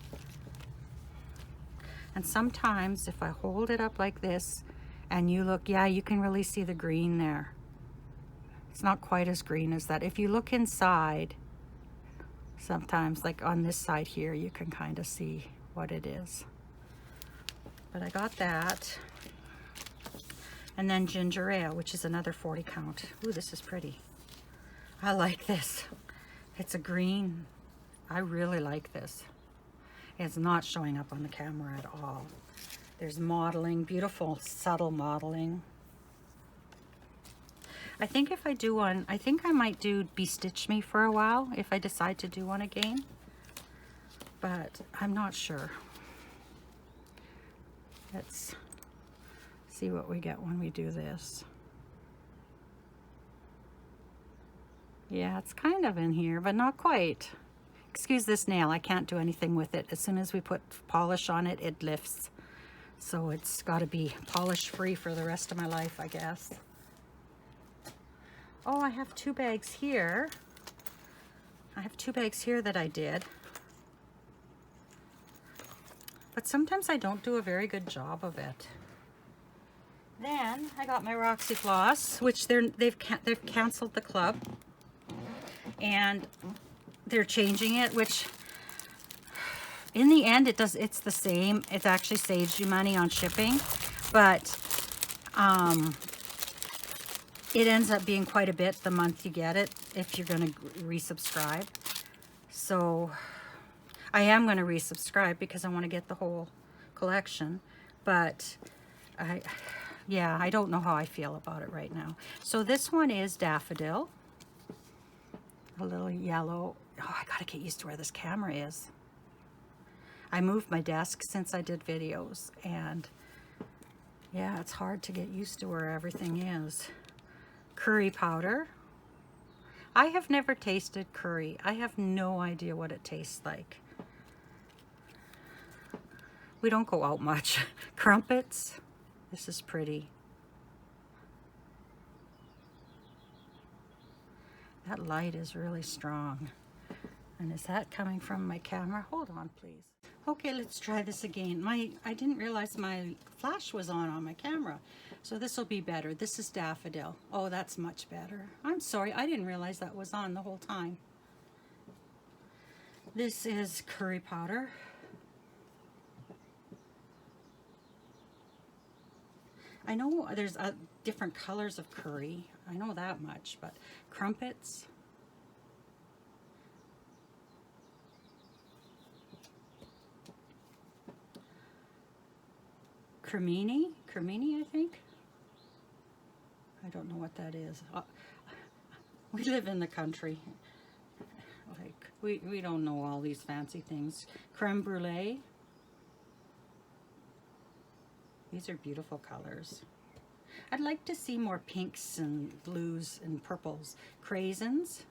And sometimes if I hold it up like this and you look, yeah, you can really see the green there. It's not quite as green as that. If you look inside, sometimes like on this side here, you can kind of see what it is. But I got that. And then ginger ale, which is another 40 count. Ooh, this is pretty. I like this. It's a green. I really like this. It's not showing up on the camera at all. There's modeling, beautiful, subtle modeling. I think if I do one, I think I might do Be Stitch Me for a while if I decide to do one again. But I'm not sure. Let's see what we get when we do this. Yeah, it's kind of in here, but not quite. Excuse this nail, I can't do anything with it. As soon as we put polish on it, it lifts. So it's got to be polish free for the rest of my life, I guess. Oh, I have 2 bags here. I have 2 bags here that I did. But sometimes I don't do a very good job of it. Then I got my Roxy Floss, which they've canceled the club, and they're changing it, which in the end it's the same. It actually saves you money on shipping, but it ends up being quite a bit the month you get it if you're going to resubscribe. So I am going to resubscribe because I want to get the whole collection, but yeah, I don't know how I feel about it right now. So this one is Daffodil, a little yellow. Oh, I gotta get used to where this camera is. I moved my desk since I did videos, and yeah, it's hard to get used to where everything is. Curry powder. I have never tasted curry. I have no idea what it tastes like. We don't go out much. Crumpets. This is pretty. That light is really strong. And is that coming from my camera? Hold on, please. Okay, let's try this again. I didn't realize my flash was on my camera. So this will be better. This is daffodil. Oh, that's much better. I'm sorry, I didn't realize that was on the whole time. This is curry powder. I know there's different colors of curry. I know that much, but crumpets. Cremini, I think. I don't know what that is. We live in the country. Like, we don't know all these fancy things. Creme brulee. These are beautiful colors. I'd like to see more pinks and blues and purples. Craisins.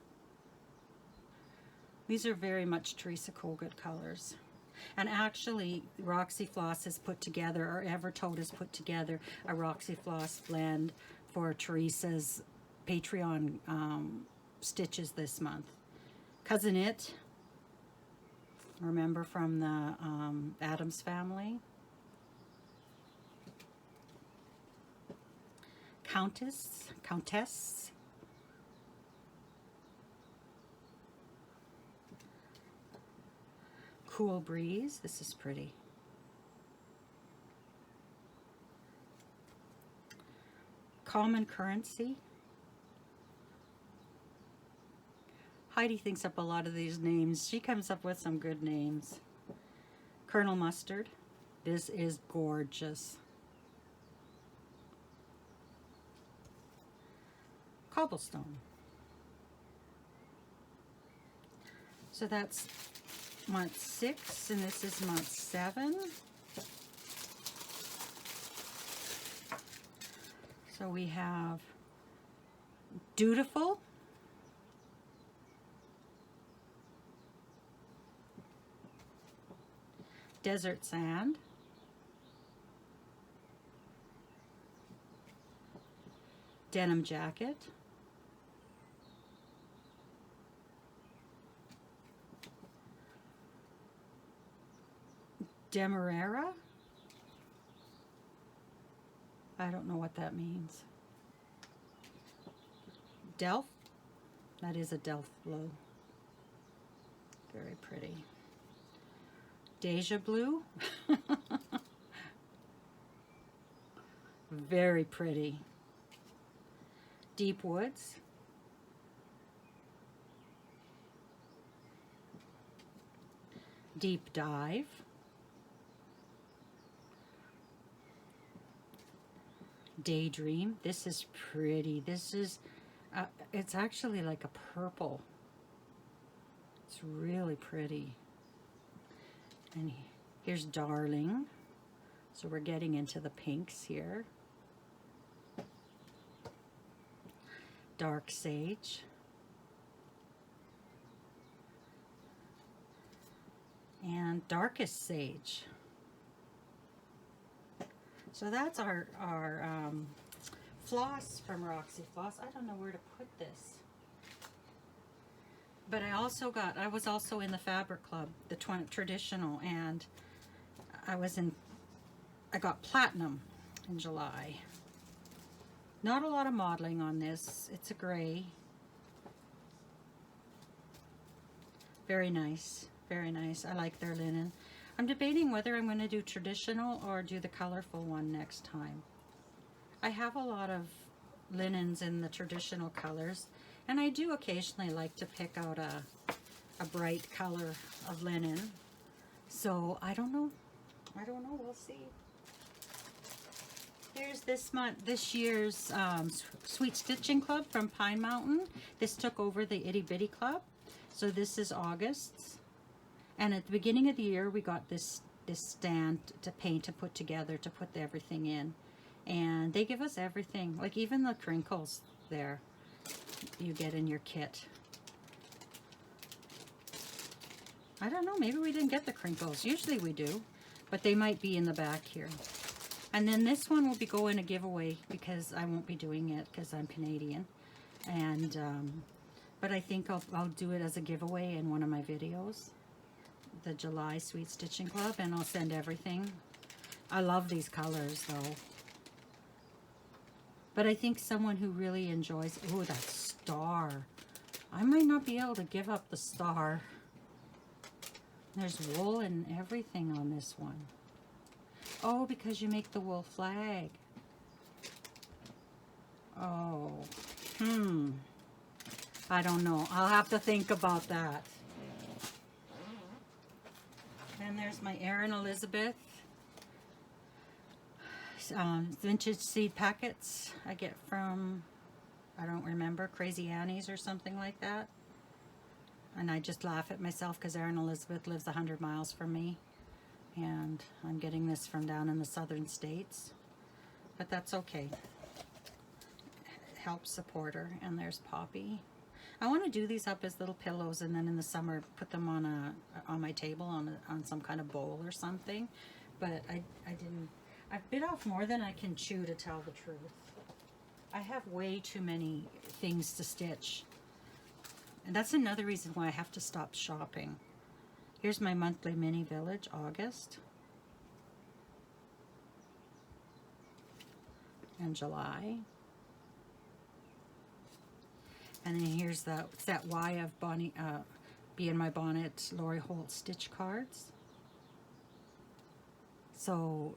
These are very much Teresa Kogut colors. And actually, Roxy Floss has put together, or Evertote has put together, a Roxy Floss blend for Teresa's Patreon stitches this month. Cousin It, remember from the Addams Family. Countess. Cool Breeze, this is pretty. Common Currency. Heidi thinks up a lot of these names. She comes up with some good names. Colonel Mustard, this is gorgeous. Cobblestone. So that's month 6, and this is month 7. So we have Dutiful, Desert Sand, Denim Jacket, Demerara. I don't know what that means. Delft. That is a Delft blue. Very pretty. Deja Blue. Very pretty. Deep Woods. Deep Dive. Daydream. This is pretty. This is, it's actually like a purple. It's really pretty. And here's Darling. So we're getting into the pinks here. Dark Sage. And Darkest Sage. So that's our floss from Roxy Floss. I don't know where to put this. But I was also in the Fabric Club, the traditional, and I got platinum in July. Not a lot of modeling on this. It's a gray. Very nice, very nice. I like their linen. I'm debating whether I'm going to do traditional or do the colorful one next time. I have a lot of linens in the traditional colors, and I do occasionally like to pick out a bright color of linen. So I don't know, we'll see. Here's this year's Sweet Stitching Club from Pine Mountain. This took over the Itty Bitty Club. So this is August's. And at the beginning of the year, we got this stand to paint and put together to put everything in. And they give us everything, like even the crinkles there you get in your kit. I don't know, maybe we didn't get the crinkles. Usually we do, but they might be in the back here. And then this one will be going a giveaway because I won't be doing it because I'm Canadian. And but I think I'll do it as a giveaway in one of my videos. the July Sweet Stitching Club, and I'll send everything. I love these colors though. But I think someone who really enjoys, oh, that star. I might not be able to give up the star. There's wool and everything on this one. Oh, because you make the wool flag. Oh, I don't know. I'll have to think about that. Then there's my Erin Elizabeth vintage seed packets I get from, I don't remember, Crazy Annie's or something like that. And I just laugh at myself because Erin Elizabeth lives 100 miles from me. And I'm getting this from down in the southern states. But that's okay. Help support her. And there's Poppy. I want to do these up as little pillows, and then in the summer put them on my table on some kind of bowl or something. But I didn't. I've bit off more than I can chew, to tell the truth. I have way too many things to stitch. And that's another reason why I have to stop shopping. Here's my monthly mini village, August. And July. And then here's that Y of Bonnie, Bee in My Bonnet, Lori Holt stitch cards. So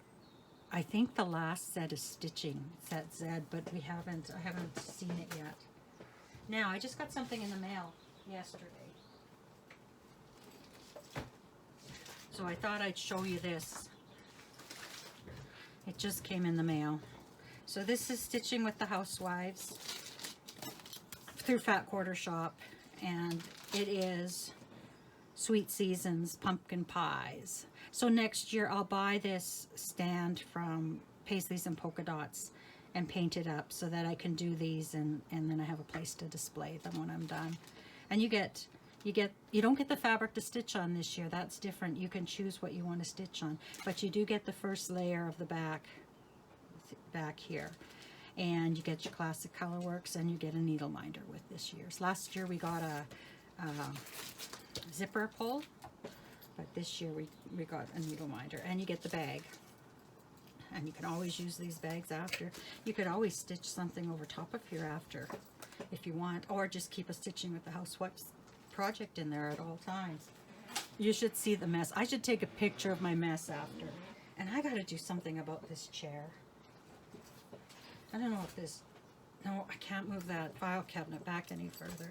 I think the last set is stitching, set Z, but I haven't seen it yet. Now, I just got something in the mail yesterday. So I thought I'd show you this. It just came in the mail. So this is Stitching with the Housewives through Fat Quarter Shop, and it is Sweet Seasons Pumpkin Pies. So next year I'll buy this stand from Paisleys and Polka Dots and paint it up so that I can do these, and then I have a place to display them when I'm done. And you don't get the fabric to stitch on this year. That's different. You can choose what you want to stitch on, but you do get the first layer of the back here. And you get your classic colorworks, and you get a needle minder with this year's. Last year we got a zipper pull, but this year we got a needle minder, and you get the bag. And you can always use these bags after. You could always stitch something over top of here after if you want, or just keep a Stitching with the Housewives project in there at all times. You should see the mess. I should take a picture of my mess after. And I got to do something about this chair. I don't know if this, no, I can't move that file cabinet back any further.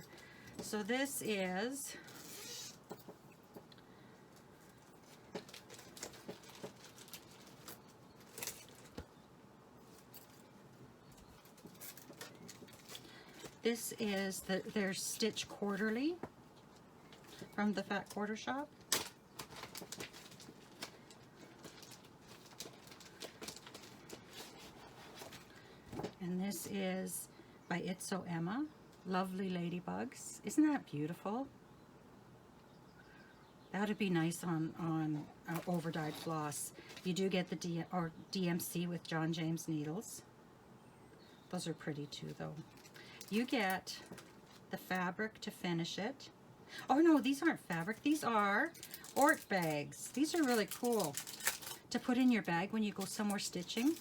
So this is their Stitch Quarterly from the Fat Quarter Shop. And this is by Itso Emma, Lovely Ladybugs. Isn't that beautiful? That would be nice on over-dyed floss. You do get the DMC with John James needles. Those are pretty too, though. You get the fabric to finish it. Oh no, these aren't fabric. These are Ort bags. These are really cool to put in your bag when you go somewhere stitching.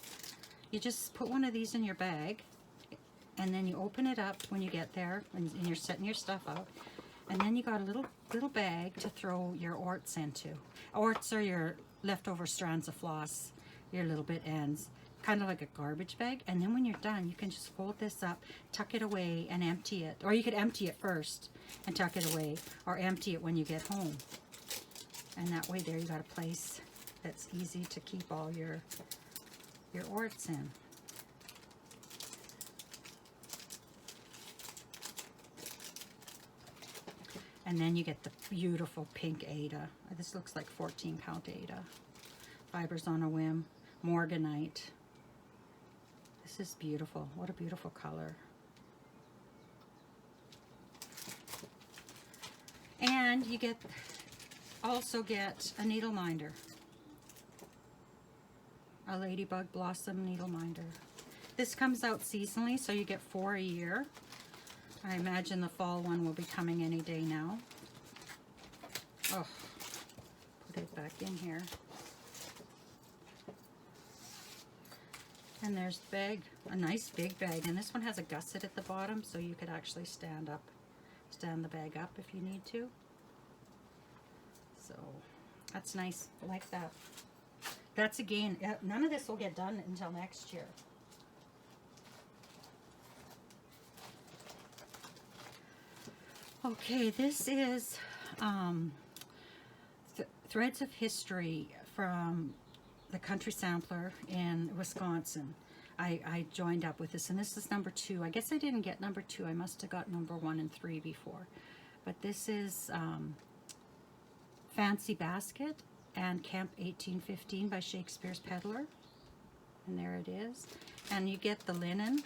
You just put one of these in your bag, and then you open it up when you get there, and you're setting your stuff out. And then you got a little bag to throw your orts into. Orts are your leftover strands of floss, your little bit ends, kind of like a garbage bag. And then when you're done, you can just fold this up, tuck it away, and empty it. Or you could empty it first and tuck it away, or empty it when you get home. And that way there you got a place that's easy to keep all your orts in. And then you get the beautiful pink Ada. This looks like 14-count Ada. Fibers on a Whim, Morganite. This is beautiful. What a beautiful color. And you also get a needle minder. A Ladybug Blossom needle minder. This comes out seasonally, so you get 4 a year. I imagine the fall one will be coming any day now. Oh, put it back in here. And there's the bag, a nice big bag, and this one has a gusset at the bottom, so you could actually stand the bag up if you need to. So that's nice. I like that. That's again, none of this will get done until next year. Okay, this is Threads of History from the Country Sampler in Wisconsin. I joined up with this, and this is number 2. I guess I didn't get number 2. I must have got number 1 and 3 before. But this is Fancy Basket and Camp 1815 by Shakespeare's Peddler. And there it is. And you get the linen.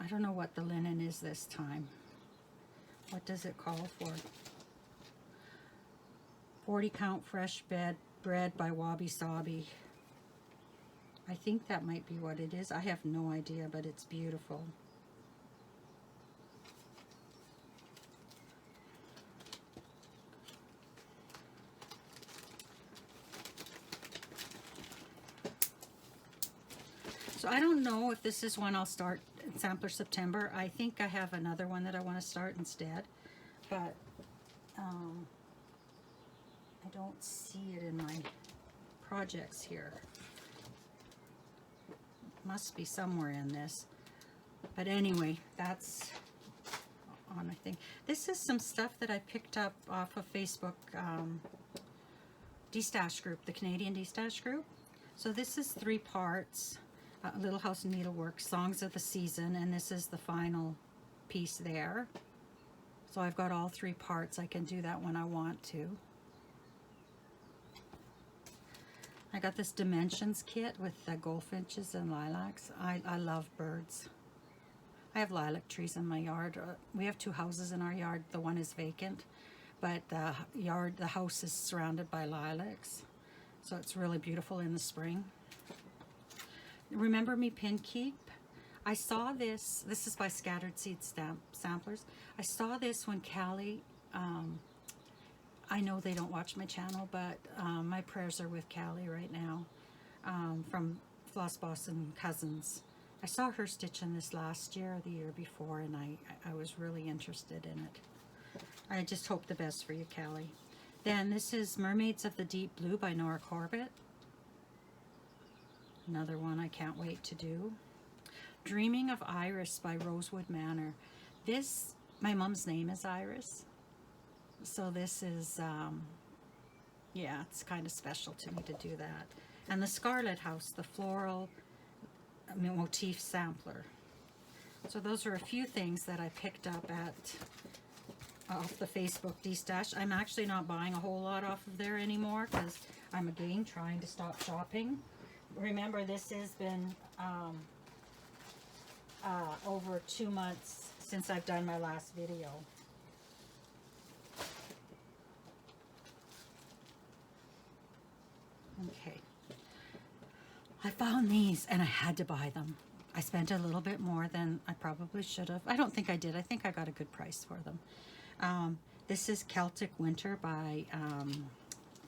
I don't know what the linen is this time. What does it call for? 40 count fresh bread by Wabi Sabi. I think that might be what it is. I have no idea, but it's beautiful. So I don't know if this is one I'll start in Sampler September. I think I have another one that I want to start instead, but I don't see it in my projects here. Must be somewhere in this. But anyway, that's on, I think. This is some stuff that I picked up off of Facebook D-Stash group, the Canadian D-Stash group. So this is 3 parts. Little House Needlework, Songs of the Season, and this is the final piece there. So I've got all 3 parts. I can do that when I want to. I got this Dimensions kit with goldfinches and lilacs. I love birds. I have lilac trees in my yard. We have 2 houses in our yard. The one is vacant, but the house is surrounded by lilacs. So it's really beautiful in the spring. Remember Me Pin Keep? I saw this. This is by Scattered Seed Samplers. I saw this when Callie, I know they don't watch my channel, but my prayers are with Callie right now, from Floss Boss and Cousins. I saw her stitching this last year or the year before, and I was really interested in it. I just hope the best for you, Callie. Then this is Mermaids of the Deep Blue by Nora Corbett. Another one I can't wait to do. Dreaming of Iris by Rosewood Manor. This, my mom's name is Iris. So this is, yeah, it's kind of special to me to do that. And the Scarlet House, the floral motif sampler. So those are a few things that I picked up off the Facebook D-Stash. I'm actually not buying a whole lot off of there anymore because I'm again trying to stop shopping. Remember, this has been over 2 months since I've done my last video. Okay. I found these and I had to buy them. I spent a little bit more than I probably should have. I don't think I did. I think I got a good price for them. This is Celtic Winter by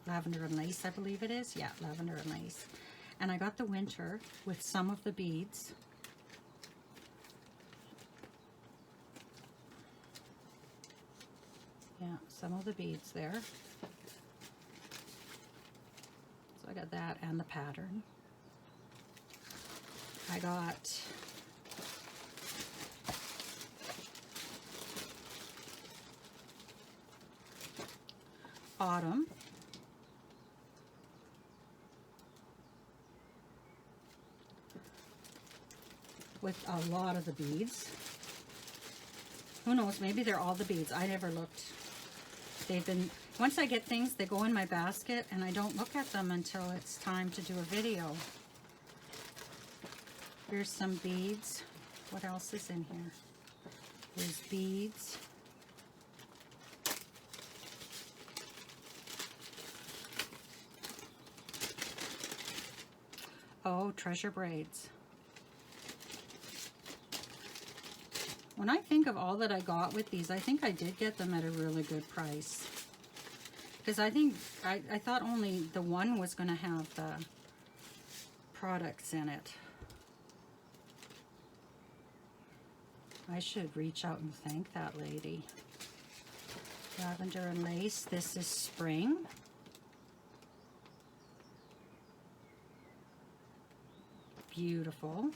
Lavender and Lace, I believe it is. Yeah, Lavender and Lace. And I got the winter with some of the beads. Yeah, some of the beads there. So I got that and the pattern. I got Autumn. With a lot of the beads. Who knows, maybe they're all the beads. I never looked. They've been, once I get things, they go in my basket and I don't look at them until it's time to do a video. Here's some beads. What else is in here? There's beads. Oh, treasure braids. When I think of all that I got with these, I think I did get them at a really good price. Because I think, I thought only the one was going to have the products in it. I should reach out and thank that lady. Lavender and lace. This is spring. Beautiful.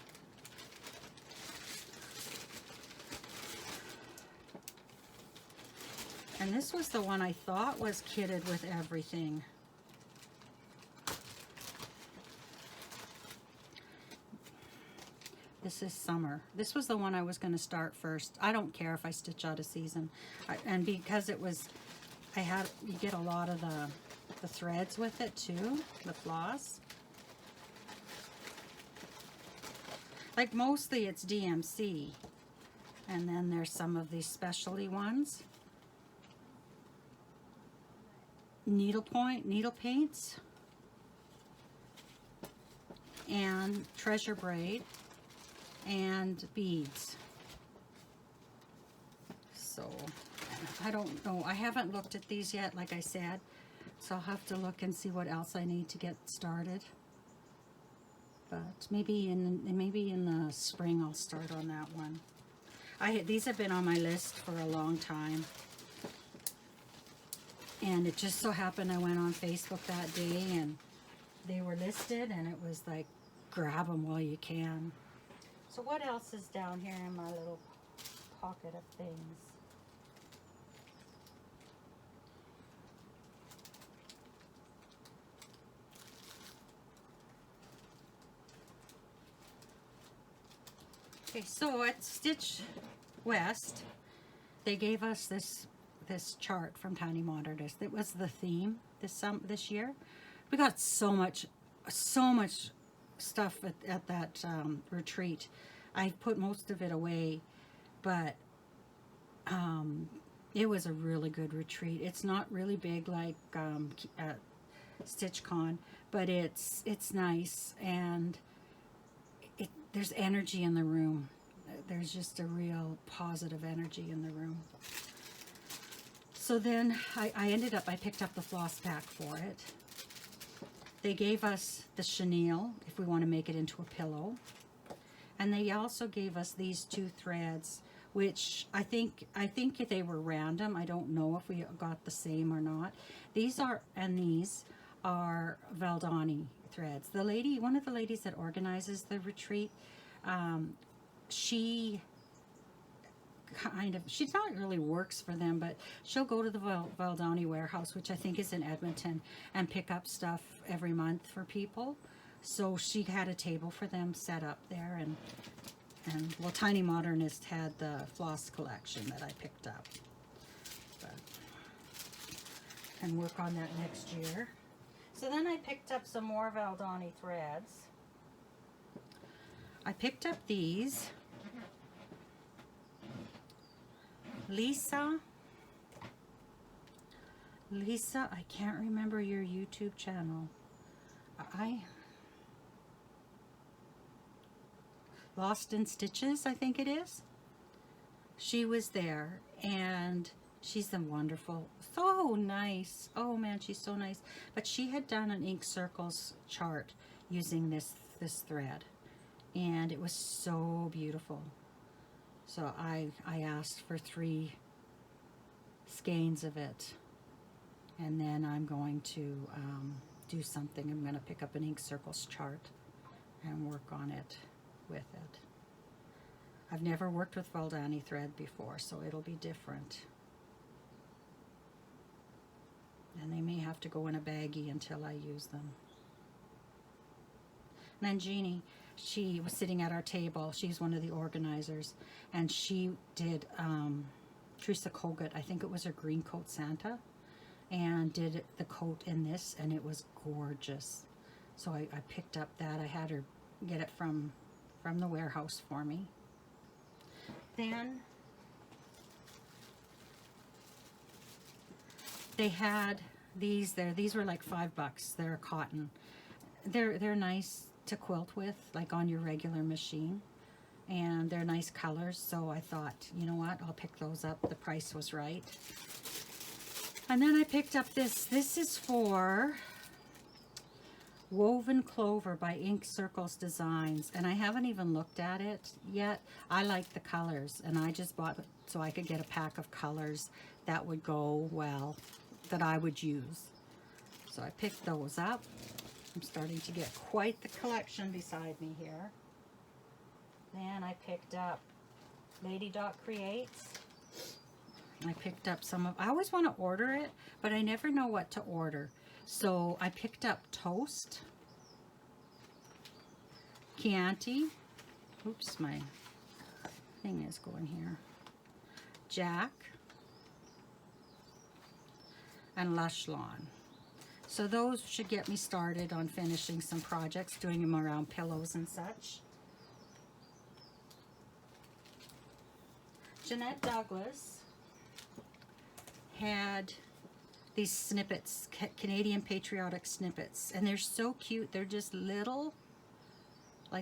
And this was the one I thought was kitted with everything. This is summer. This was the one I was going to start first. I don't care if I stitch out of season. And because it was, you get a lot of the threads with it too, the floss. Like mostly it's DMC. And then there's some of these specialty ones. Needle paints. And treasure braid. And beads. So I don't know. I haven't looked at these yet, like I said. So I'll have to look and see what else I need to get started. But maybe in the spring I'll start on that one. These have been on my list for a long time. And it just so happened I went on Facebook that day and they were listed, and it was like, grab them while you can. So what else is down here in my little pocket of things? Okay, so at Stitch West, they gave us this chart from Tiny Modernist. It was the theme this year. We got so much stuff at that retreat. I put most of it away, but it was a really good retreat. It's not really big like StitchCon, but it's nice, and there's energy in the room. There's just a real positive energy in the room. So then I picked up the floss pack for it. They gave us the chenille if we want to make it into a pillow. And they also gave us these two threads, which I think they were random. I don't know if we got the same or not. These are Valdani threads. One of the ladies that organizes the retreat, she not really works for them, but she'll go to the Valdani warehouse, which I think is in Edmonton, and pick up stuff every month for people. So she had a table for them set up there, and well, Tiny Modernist had the floss collection that I picked up. And work on that next year. So then I picked up some more Valdani threads. I picked up these. Lisa, I can't remember your YouTube channel. Lost in Stitches, I think it is. She was there, and she's wonderful. So nice. Oh man, she's so nice. But she had done an ink circles chart using this thread, and it was so beautiful. So I asked for 3 skeins of it, and then I'm going to do something. I'm going to pick up an ink circles chart and work on it with it. I've never worked with Valdani thread before, so it'll be different. And they may have to go in a baggie until I use them. And then Jeannie, she was sitting at our table. She's one of the organizers, and she did Teresa Kogut, I think it was her green coat Santa, and did the coat in this, and it was gorgeous. So I picked up that. I had her get it from the warehouse for me. Then they had these there. These were like $5. They're cotton. They're nice to quilt with, like on your regular machine. and they're nice colors, so I thought, you know what, I'll pick those up. The price was right. And then I picked up this. This is for Woven Clover by Ink Circles Designs, and I haven't even looked at it yet. I like the colors, and I just bought it so I could get a pack of colors that would go well, that I would use. So I picked those up. I'm starting to get quite the collection beside me here. Then I picked up Lady Dot Creates. I picked up some of, I always want to order it, but I never know what to order. So I picked up Toast, Chianti, oops, my thing is going here, Jack, and Lush Lawn. So those should get me started on finishing some projects, doing them around pillows and such. Jeanette Douglas had these snippets, Canadian Patriotic Snippets, and they're so cute. They're just little,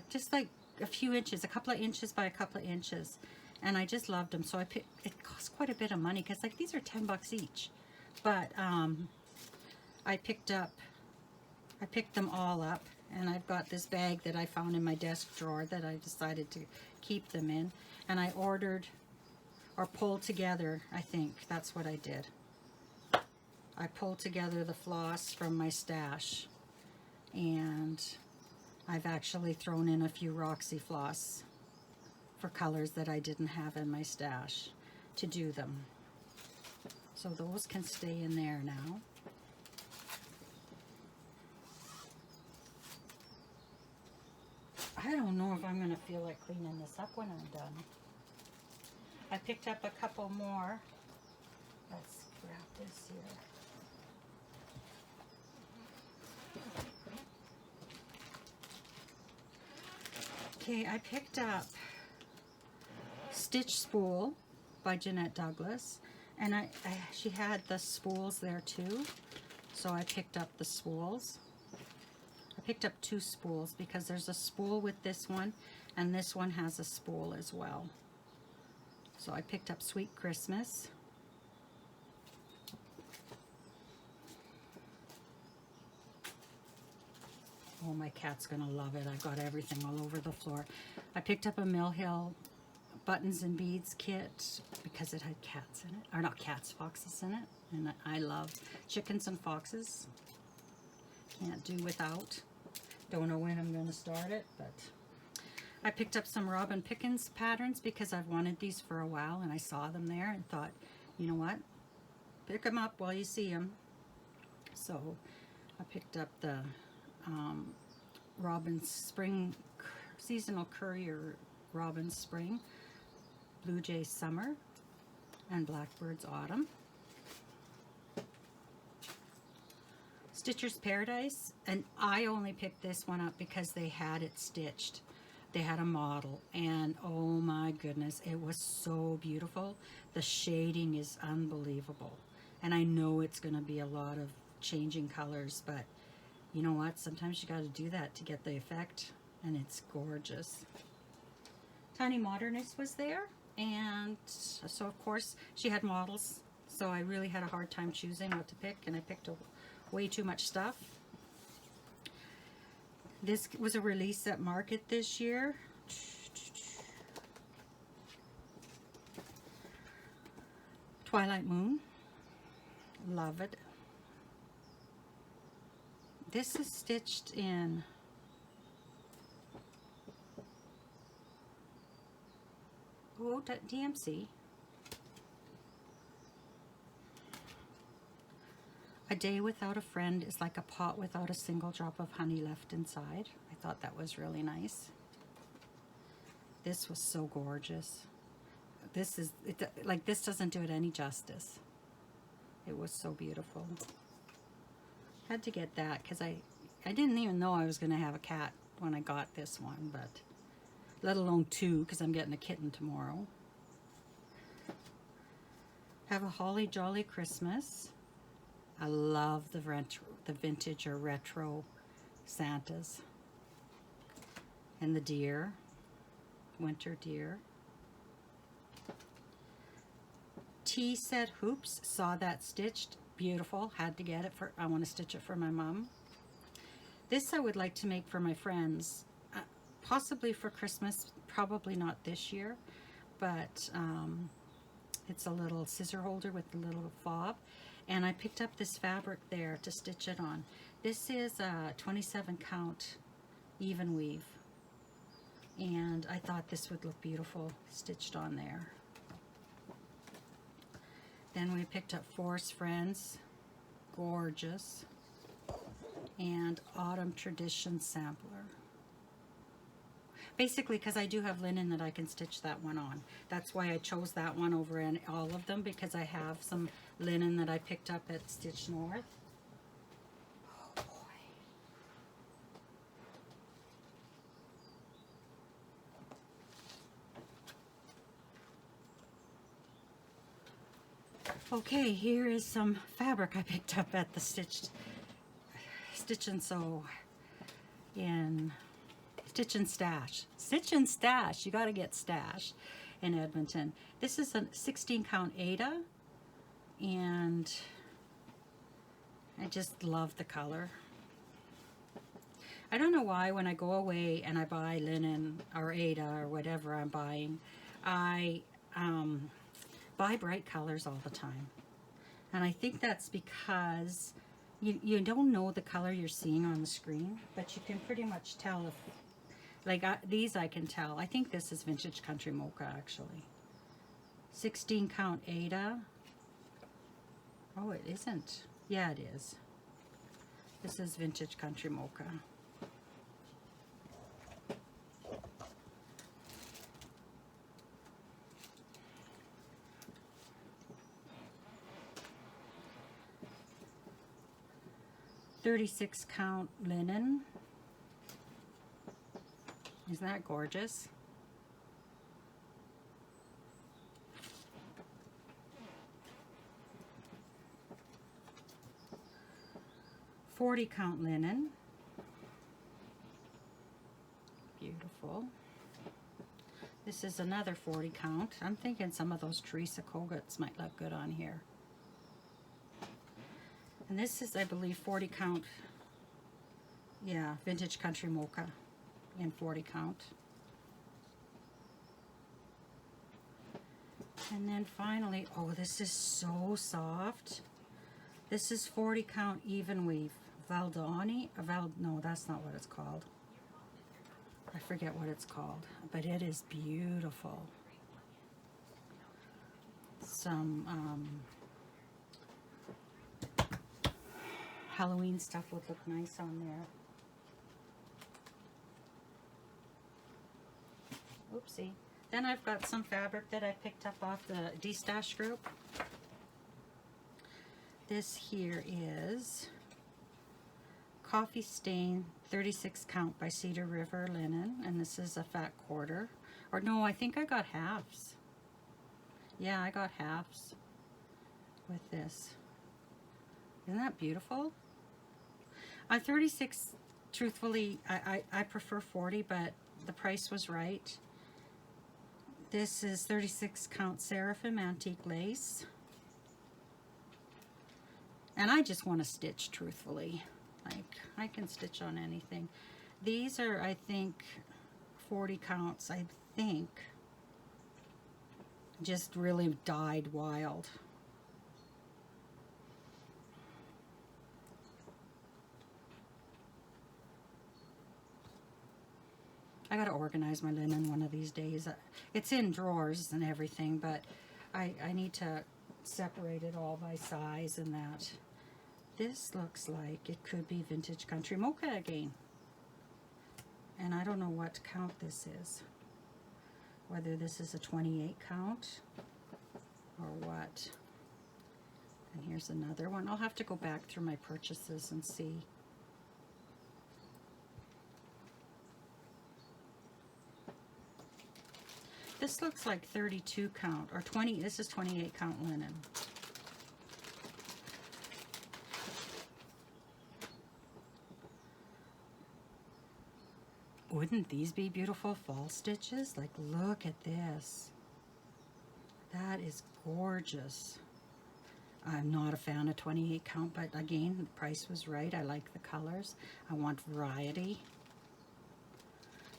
just like a few inches, a couple of inches by a couple of inches, and I just loved them. So I picked, it cost quite a bit of money because like these are 10 bucks each, but I picked them all up, and I've got this bag that I found in my desk drawer that I decided to keep them in, and I ordered or pulled together, I think that's what I did. I pulled together the floss from my stash, and I've actually thrown in a few Roxy floss for colors that I didn't have in my stash to do them. So those can stay in there now. I don't know if I'm going to feel like cleaning this up when I'm done. I picked up a couple more. Let's grab this here. Okay, I picked up Stitch Spool by Jeanette Douglas, and she had the spools there too, so I picked up the spools. I picked up 2 spools because there's a spool with this one, and this one has a spool as well. So I picked up Sweet Christmas. Oh, my cat's gonna love it. I've got everything all over the floor. I picked up a Mill Hill Buttons and Beads kit because it had cats in it. Or not cats, foxes in it. And I love chickens and foxes. Can't do without. Don't know when I'm gonna start it, but I picked up some Robin Pickens patterns because I've wanted these for a while, and I saw them there and thought, you know what, pick them up while you see them. So I picked up the Robin Spring, Seasonal Courier Robin Spring, Blue Jay Summer, and Blackbird's Autumn. Stitcher's Paradise, and I only picked this one up because they had it stitched. They had a model, and oh my goodness, it was so beautiful. The shading is unbelievable, and I know it's going to be a lot of changing colors, but you know what, sometimes you got to do that to get the effect, and it's gorgeous. Tiny Modernist was there, and so of course she had models, so I really had a hard time choosing what to pick, and I picked way too much stuff. This was a release at Market this year. Twilight Moon. Love it. This is stitched in DMC. A day without a friend is like a pot without a single drop of honey left inside. I thought that was really nice. This was so gorgeous. This is, like, this doesn't do it any justice. It was so beautiful. Had to get that because I didn't even know I was going to have a cat when I got this one, but let alone 2 because I'm getting a kitten tomorrow. Have a Holly Jolly Christmas. I love the vintage or retro Santas. And the deer. winter deer. T set hoops, saw that stitched, beautiful, had to get it for, I want to stitch it for my mom. This I would like to make for my friends, possibly for Christmas, probably not this year, but it's a little scissor holder with a little fob, and I picked up this fabric there to stitch it on. This is a 27 count even weave, and I thought this would look beautiful stitched on there. Then we picked up Forest Friends, gorgeous, and Autumn Tradition Sampler. Basically, because I do have linen that I can stitch that one on. That's why I chose that one over in all of them, because I have some linen that I picked up at Stitch North. Oh boy. Okay, here is some fabric I picked up at the Stitch and Sew in Stitch and Stash. Stitch and Stash, you gotta get Stash in Edmonton. This is a 16 count Ada, and I just love the color. I don't know why when I go away and I buy linen or Ada or whatever I'm buying, I buy bright colors all the time. And I think that's because you don't know the color you're seeing on the screen, but you can pretty much tell if, like these I can tell. I think this is Vintage Country Mocha actually. 16 count Ada. Oh, it isn't. Yeah, it is. This is Vintage Country Mocha. .36 count linen. Isn't that gorgeous? .40 count linen. Beautiful. This is another 40 count. I'm thinking some of those Teresa Kogut's might look good on here. And this is, I believe, 40 count, yeah, Vintage Country Mocha in 40 count. And then finally, oh, this is so soft. This is 40 count even weave. Valdoni, no, that's not what it's called. I forget what it's called, but it is beautiful. Some Halloween stuff would look nice on there. Oopsie. Then I've got some fabric that I picked up off the D-Stash group. This here is Coffee Stain 36 count by Cedar River linen, and this is a fat quarter. Or no, I think I got halves. Yeah, I got halves with this. Isn't that beautiful? 36, truthfully, I prefer 40, but the price was right. This is 36 count Seraphim antique lace. And I just want to stitch, truthfully. Like, I can stitch on anything. These are, I think, 40 counts, I think. Just really dyed wild. I gotta organize my linen one of these days. It's in drawers and everything, but I need to separate it all by size and that. This looks like it could be Vintage Country Mocha again. And I don't know what count this is. Whether this is a 28 count or what. And here's another one. I'll have to go back through my purchases and see. This looks like 32 count or 20. This is 28 count linen. Wouldn't these be beautiful fall stitches? Like, look at this. That is gorgeous. I'm not a fan of 28 count, but again, the price was right. I like the colors. I want variety.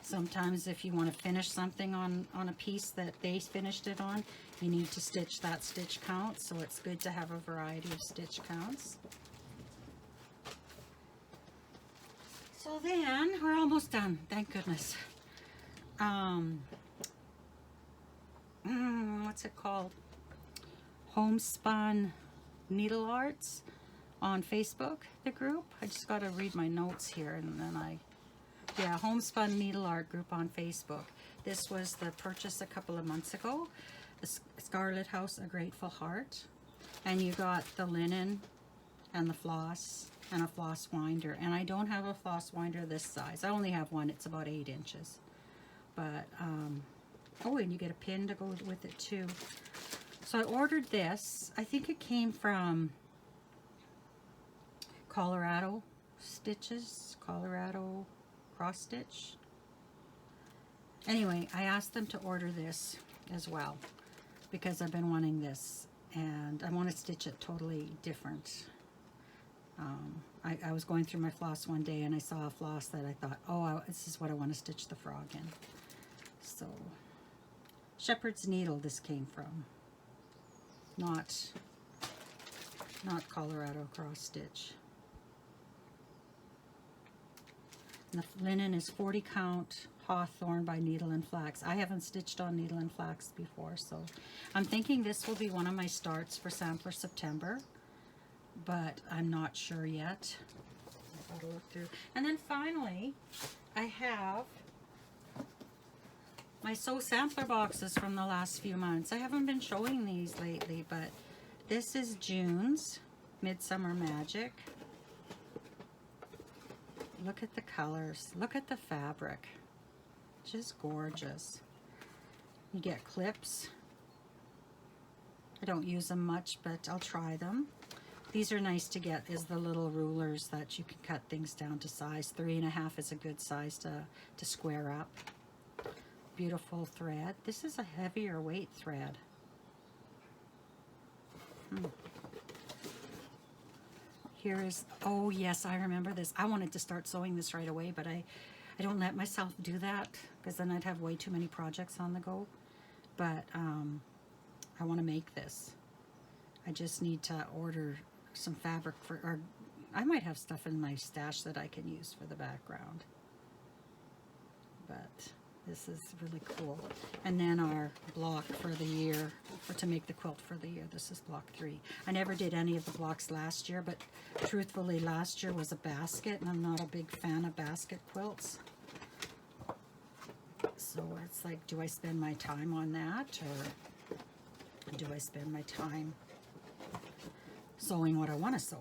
Sometimes if you want to finish something on a piece that they finished it on, you need to stitch that stitch count, so it's good to have a variety of stitch counts. So then, we're almost done, thank goodness. What's it called? Homespun Needle Arts on Facebook, the group. I just got to read my notes here, and then yeah, Homespun Needle Art group on Facebook. This was the purchase a couple of months ago. The Scarlet House, A Grateful Heart. And you got the linen and the floss and a floss winder. And I don't have a floss winder this size. I only have one. It's about 8 inches. But, oh, and you get a pin to go with it too. So I ordered this. I think it came from Colorado Stitches, Colorado Cross Stitch. Anyway, I asked them to order this as well because I've been wanting this, and I want to stitch it totally different. I was going through my floss one day and I saw a floss that I thought, oh, this is what I want to stitch the frog in. So, Shepherd's Needle this came from, not Colorado Cross Stitch. And the linen is 40 count Hawthorn by Needle and Flax. I haven't stitched on Needle and Flax before, so I'm thinking this will be one of my starts for Sampler September, but I'm not sure yet. I've got to look through. And then finally, I have my Sew Sampler boxes from the last few months. I haven't been showing these lately, but this is June's Midsummer Magic. Look at the colors. Look at the fabric. Just gorgeous. You get clips. I don't use them much, but I'll try them. These are nice to get as the little rulers that you can cut things down to size. 3.5 is a good size to square up. Beautiful thread. This is a heavier weight thread. Here is, oh yes, I remember this. I wanted to start sewing this right away, but I don't let myself do that because then I'd have way too many projects on the go. But I want to make this. I just need to order some fabric for, or I might have stuff in my stash that I can use for the background. But this is really cool. And then our block for the year, to make the quilt for the year. This is block 3. I never did any of the blocks last year, but truthfully last year was a basket, and I'm not a big fan of basket quilts. So it's like, do I spend my time on that, or do I spend my time sewing what I want to sew?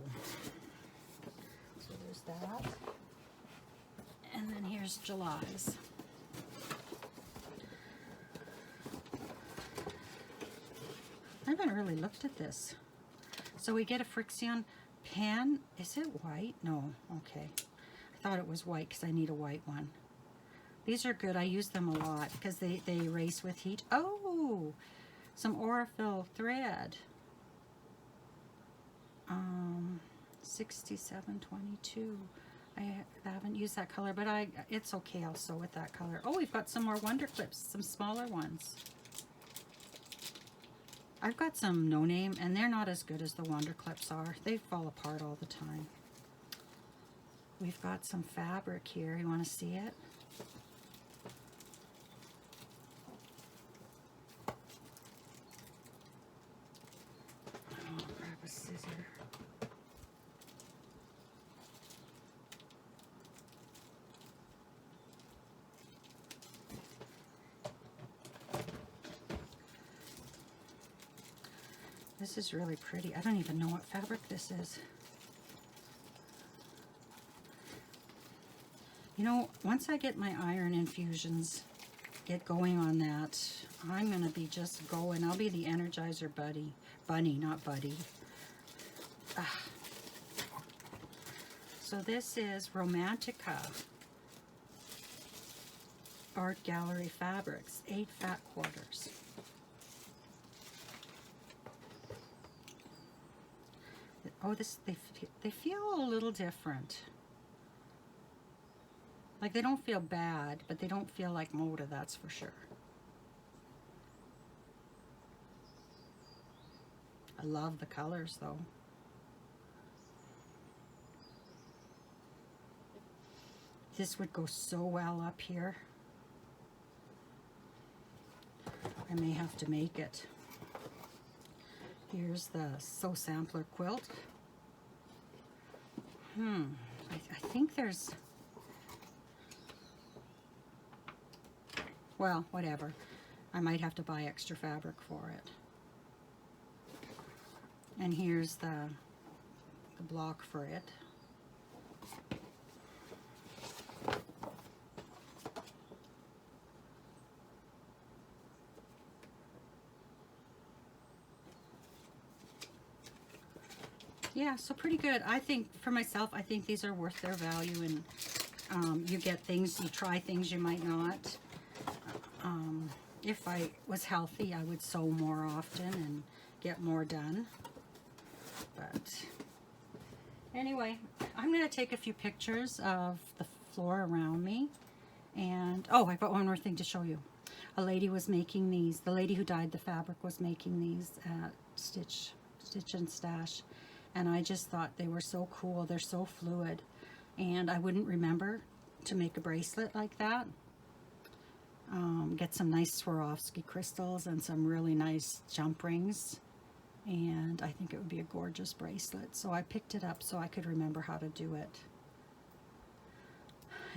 So there's that. And then here's July's. I haven't really looked at this. So we get a Frixion pen. Is it white? No. Okay. I thought it was white because I need a white one. These are good. I use them a lot because they erase with heat. Oh! Some Aurifil thread. 6722. I haven't used that color, but it's okay. I'll sew with that color. Oh, we've got some more Wonder Clips, some smaller ones. I've got some no name, and they're not as good as the Wonder Clips are. They fall apart all the time. We've got some fabric here. You want to see it? I'll grab a scissor. This is really pretty. I don't even know what fabric this is. You know, once I get my iron infusions, get going on that, I'm going to be just going. I'll be the Energizer Bunny, not Buddy. Ah. So this is Romantica. Art Gallery Fabrics, 8 fat quarters. Oh, they feel a little different. Like they don't feel bad, but they don't feel like Moda, that's for sure. I love the colors though. This would go so well up here. I may have to make it. Here's the Sew Sampler quilt. I think there's, well, whatever. I might have to buy extra fabric for it. And here's the block for it. Yeah, so pretty good. I think, for myself, I think these are worth their value, and you get things, you try things you might not. If I was healthy, I would sew more often and get more done. But anyway, I'm going to take a few pictures of the floor around me. And, oh, I've got one more thing to show you. A lady was making these. The lady who dyed the fabric was making these at Stitch and Stash. And I just thought they were so cool. They're so fluid. And I wouldn't remember to make a bracelet like that. Get some nice Swarovski crystals and some really nice jump rings. And I think it would be a gorgeous bracelet. So I picked it up so I could remember how to do it.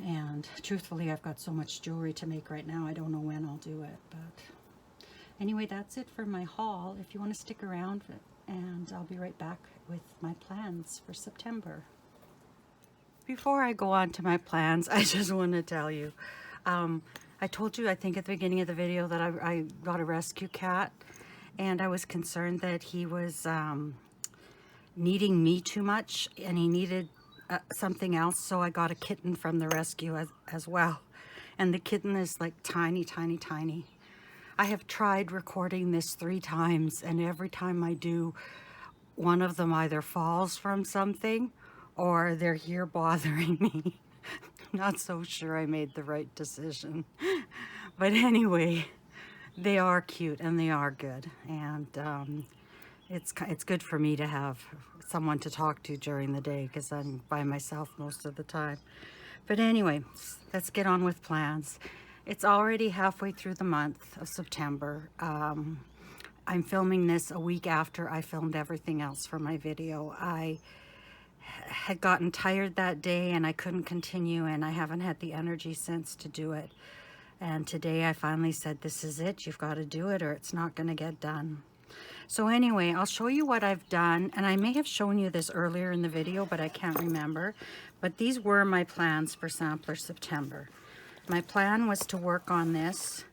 And truthfully, I've got so much jewelry to make right now, I don't know when I'll do it. But anyway, that's it for my haul. If you want to stick around, and I'll be right back with my plans for September. Before I go on to my plans, I just want to tell you, I told you, I think at the beginning of the video, that I got a rescue cat, and I was concerned that he was needing me too much, and he needed something else, so I got a kitten from the rescue as well. And the kitten is like tiny, tiny, tiny. I have tried recording this 3 times, and every time I do, one of them either falls from something or they're here bothering me. Not so sure I made the right decision. But anyway, they are cute and they are good. And it's good for me to have someone to talk to during the day, because I'm by myself most of the time. But anyway, let's get on with plans. It's already halfway through the month of September. I'm filming this a week after I filmed everything else for my video. I had gotten tired that day and I couldn't continue, and I haven't had the energy since to do it. And today I finally said, this is it, you've got to do it or it's not going to get done. So anyway, I'll show you what I've done, and I may have shown you this earlier in the video, but I can't remember. But these were my plans for Sampler September. My plan was to work on this,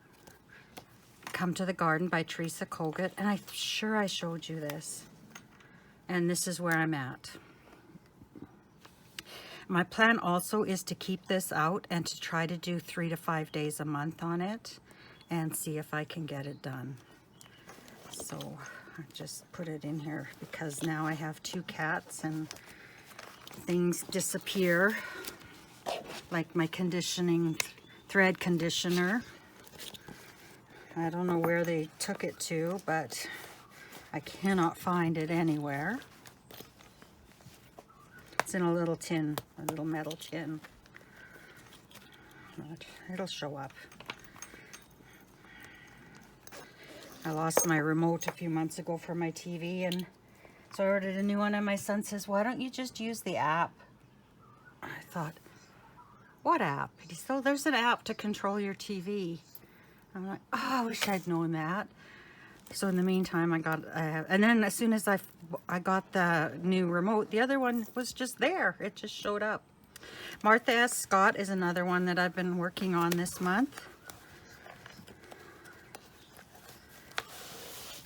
Come to the Garden by Teresa Kogut, and I'm sure I showed you this. And this is where I'm at. My plan also is to keep this out and to try to do 3 to 5 days a month on it and see if I can get it done. So I just put it in here because now I have 2 cats and things disappear, like my conditioning thread conditioner. I don't know where they took it to, but I cannot find it anywhere. It's in a little tin, a little metal tin. But it'll show up. I lost my remote a few months ago for my TV, and so I ordered a new one, and my son says, why don't you just use the app? I thought, what app? He said, oh, there's an app to control your TV. I'm like, oh, I wish I'd known that. So in the meantime, and then as soon as I got the new remote, the other one was just there. It just showed up. Martha S. Scott is another one that I've been working on this month.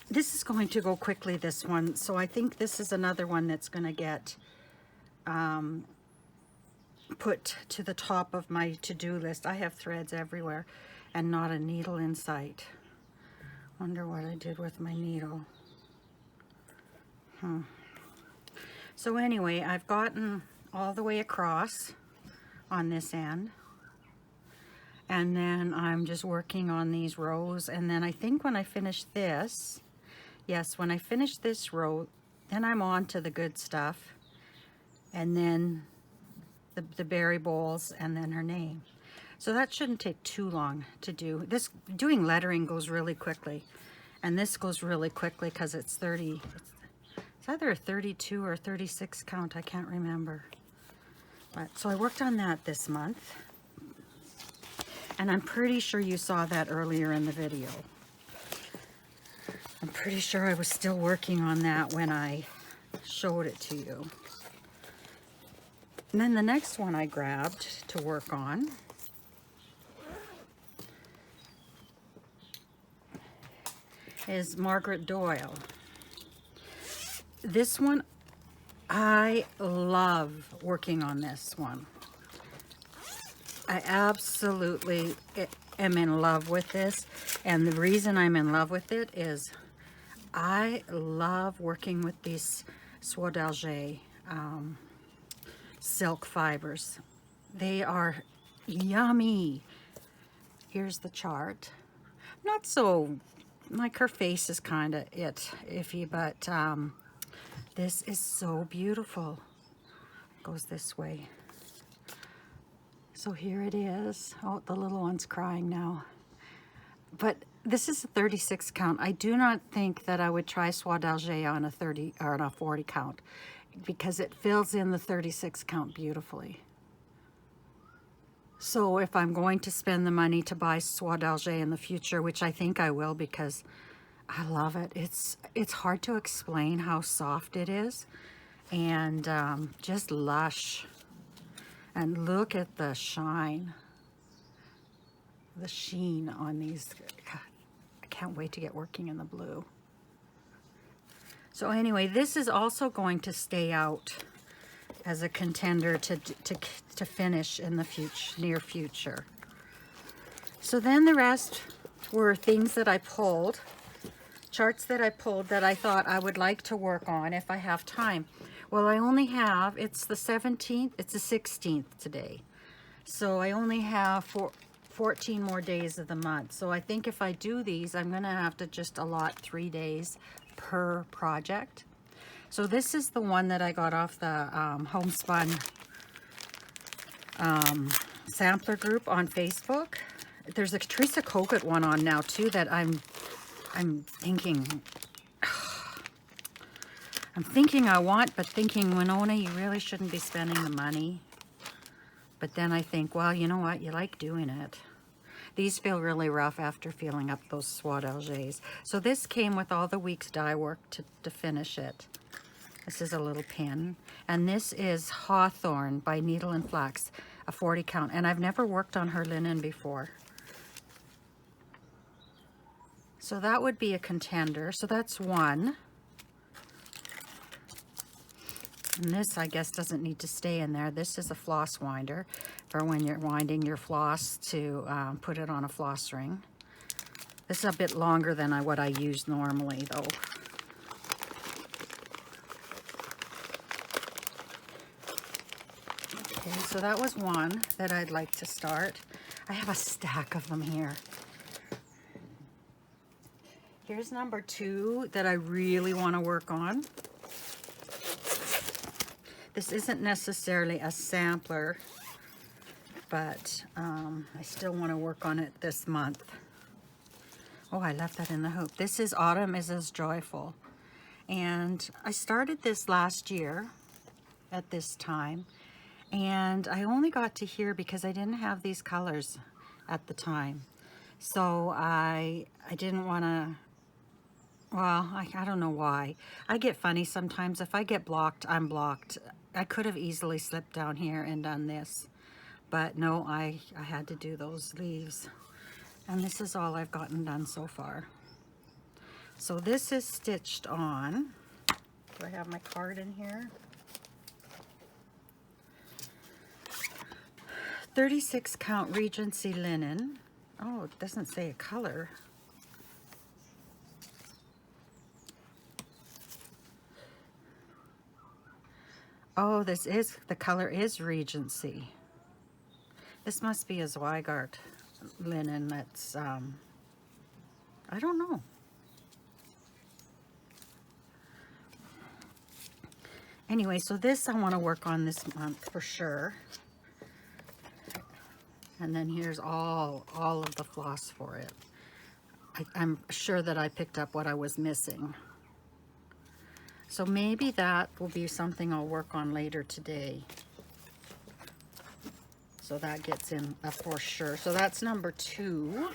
This is going to go quickly, this one. So I think this is another one that's going to get put to the top of my to-do list. I have threads everywhere and not a needle in sight. Wonder what I did with my needle. So anyway, I've gotten all the way across on this end. And then I'm just working on these rows. And then I think when I finish this, yes, when I finish this row, then I'm on to the good stuff. And then the berry bowls and then her name. So that shouldn't take too long to do. This doing lettering goes really quickly. And this goes really quickly because it's 30, it's either a 32 or 36 count, I can't remember. But so I worked on that this month. And I'm pretty sure you saw that earlier in the video. I'm pretty sure I was still working on that when I showed it to you. And then the next one I grabbed to work on is Margaret Doyle. This one, I love working on this one. I absolutely am in love with this, and the reason I'm in love with it is I love working with these soie d'Alger silk fibers. They are yummy. Here's the chart. Not so, like her face is kind of iffy, but this is so beautiful. It goes this way. So here it is. Oh, the little one's crying now. But this is a 36 count. I do not think that I would try soie d'Alger on a 30 or on a 40 count because it fills in the 36 count beautifully. So if I'm going to spend the money to buy soie d'Alger in the future, which I think I will because I love it. It's hard to explain how soft it is and just lush. And look at the shine, the sheen on these. God, I can't wait to get working in the blue. So anyway, this is also going to stay out as a contender to finish in the near future. So then the rest were things that I pulled, charts that I pulled that I thought I would like to work on if I have time. Well, I only have, it's the 17th, it's the 16th today. So I only have 14 more days of the month. So I think if I do these, I'm gonna have to just allot 3 days per project. So this is the one that I got off the Homespun sampler group on Facebook. There's a Teresa Kogut one on now too that I'm thinking, I want, but thinking, Winona, you really shouldn't be spending the money. But then I think, well, you know what? You like doing it. These feel really rough after filling up those soie d'Algers. So this came with all the week's dye work to finish it. This is a little pin. And this is Hawthorne by Needle and Flax, a 40 count. And I've never worked on her linen before. So that would be a contender. So that's one. And this, I guess, doesn't need to stay in there. This is a floss winder for when you're winding your floss to put it on a floss ring. This is a bit longer than what I use normally, though. Okay, so that was one that I'd like to start. I have a stack of them here. Here's number 2 that I really want to work on. This isn't necessarily a sampler, but I still want to work on it this month. Oh, I left that in the hoop. This is Autumn is as Joyful. And I started this last year at this time. And I only got to here because I didn't have these colors at the time. So I didn't want to, well, I don't know why. I get funny sometimes. If I get blocked, I'm blocked. I could have easily slipped down here and done this, but no, I had to do those leaves. And this is all I've gotten done so far. So this is stitched on. Do I have my card in here? 36 count Regency linen. Oh, it doesn't say a color. Oh, the color is Regency. This must be a Zweigart linen that's, I don't know. Anyway, so this I want to work on this month for sure. And then here's all of the floss for it. I'm sure that I picked up what I was missing. So maybe that will be something I'll work on later today. So that gets in for sure. So that's number 2.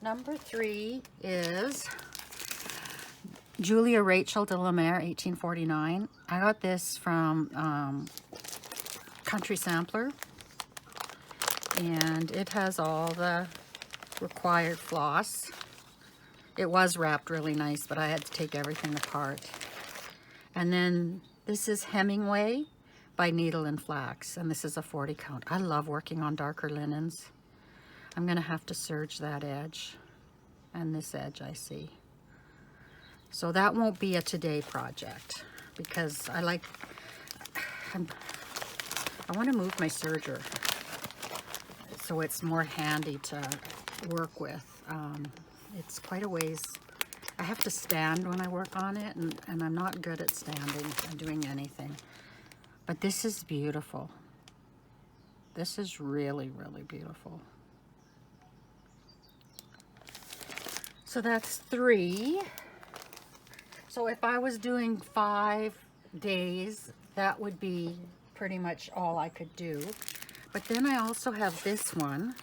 Number 3 is Julia Rachel de la Mer, 1849. I got this from Country Sampler. And it has all the required floss. It was wrapped really nice, but I had to take everything apart. And then this is Hemingway by Needle and Flax, and this is a 40 count. I love working on darker linens. I'm gonna have to serge that edge and this edge I see. So that won't be a today project because I want to move my serger so it's more handy to work with. It's quite a ways. I have to stand when I work on it, and I'm not good at standing and doing anything. But this is beautiful. This is really, really beautiful. So that's 3. So if I was doing 5 days, that would be pretty much all I could do. But then I also have this one.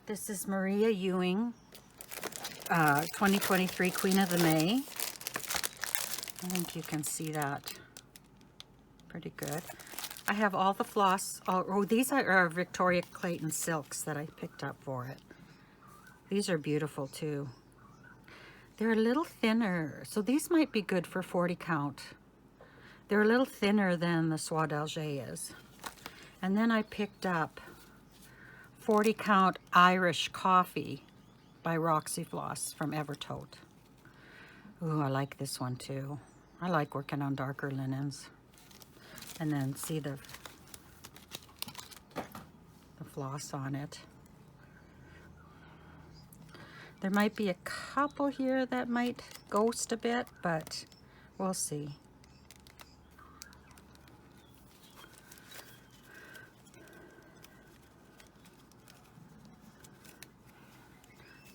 This is Maria Ewing, 2023 Queen of the May. I think you can see that pretty good. I have all the floss. Oh, these are Victoria Clayton silks that I picked up for it. These are beautiful too. They're a little thinner, so these might be good for 40 count. They're a little thinner than the Soie d'Alger is. And then I picked up 40 count Irish Coffee by Roxy Floss from Evertote. Ooh, I like this one too. I like working on darker linens. And then see the floss on it. There might be a couple here that might ghost a bit, but we'll see.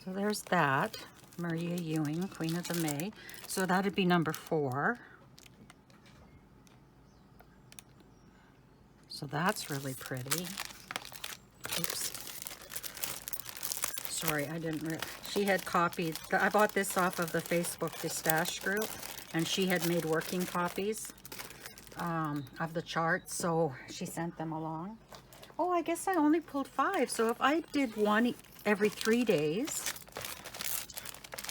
So there's that, Maria Ewing, Queen of the May. So that'd be number 4. So that's really pretty. Oops. Sorry, I didn't. She had copied. I bought this off of the Facebook Pistache group, and she had made working copies of the charts, so she sent them along. Oh, I guess I only pulled 5. So if I did one every 3 days,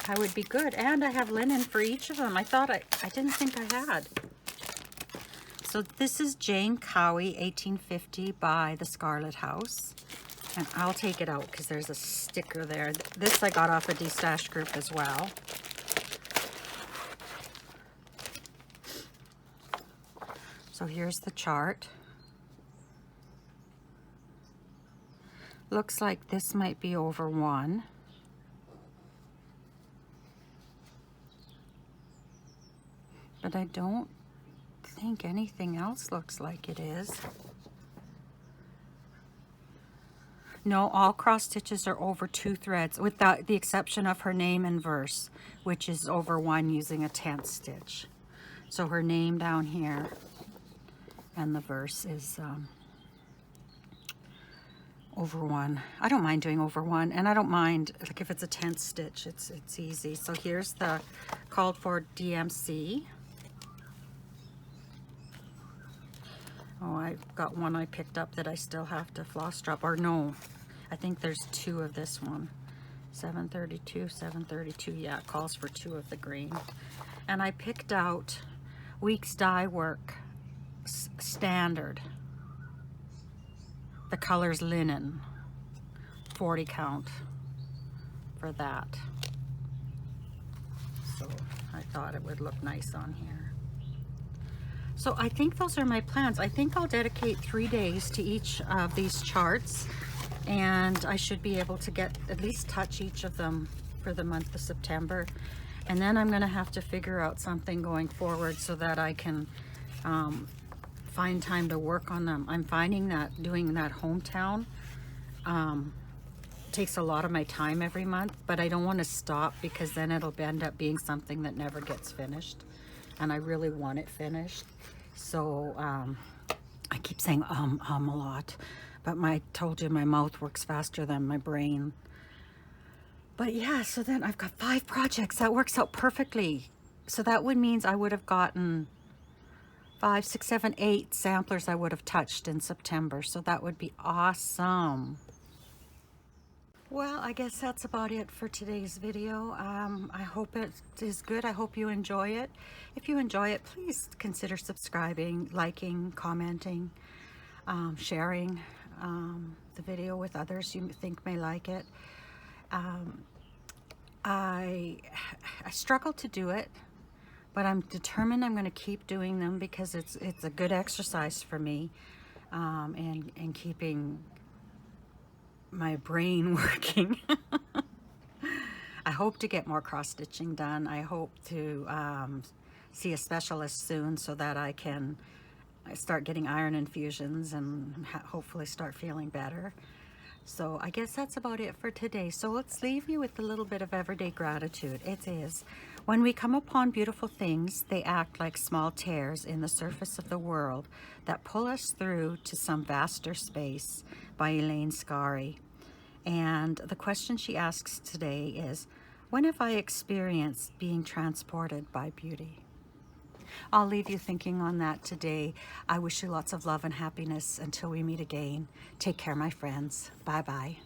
I would be good. And I have linen for each of them. I didn't think I had. So this is Jane Cowie, 1850 by the Scarlet House. And I'll take it out because there's a sticker there. This I got off a D-Stash group as well. So here's the chart. Looks like this might be over 1. But I don't think anything else looks like it is. No, all cross stitches are over 2 threads, with the exception of her name and verse, which is over 1 using a 10th stitch. So her name down here and the verse is over 1. I don't mind doing over 1, and I don't mind, like, if it's a 10th stitch, it's easy. So here's the called for DMC. Oh, I've got one I picked up that I still have to floss drop, or no, I think there's 2 of this one. 732, 732. Yeah, it calls for 2 of the green. And I picked out Weeks Dye Work Standard. The color's linen, 40 count for that. So I thought it would look nice on here. So I think those are my plans. I think I'll dedicate 3 days to each of these charts, and I should be able to get at least touch each of them for the month of September. And then I'm going to have to figure out something going forward so that I can find time to work on them. I'm finding that doing that hometown takes a lot of my time every month, but I don't want to stop because then it'll end up being something that never gets finished, and I really want it finished. So I keep saying a lot, but I told you my mouth works faster than my brain. But yeah, so then I've got 5 projects. That works out perfectly. So that would means I would have gotten 5, 6, 7, 8 samplers I would have touched in September. So that would be awesome. Well, I guess that's about it for today's video. I hope it is good. I hope you enjoy it. If you enjoy it, please consider subscribing, liking, commenting, sharing the video with others you think may like it. I struggle to do it, but I'm determined I'm going to keep doing them because it's a good exercise for me, and keeping my brain working. I hope to get more cross stitching done. I hope to see a specialist soon so that I can start getting iron infusions and hopefully start feeling better. So I guess that's about it for today. So let's leave you with a little bit of everyday gratitude. It is, when we come upon beautiful things, they act like small tears in the surface of the world that pull us through to some vaster space, by Elaine Scarry. And the question she asks today is, when have I experienced being transported by beauty? I'll leave you thinking on that today. I wish you lots of love and happiness until we meet again. Take care, my friends. Bye-bye.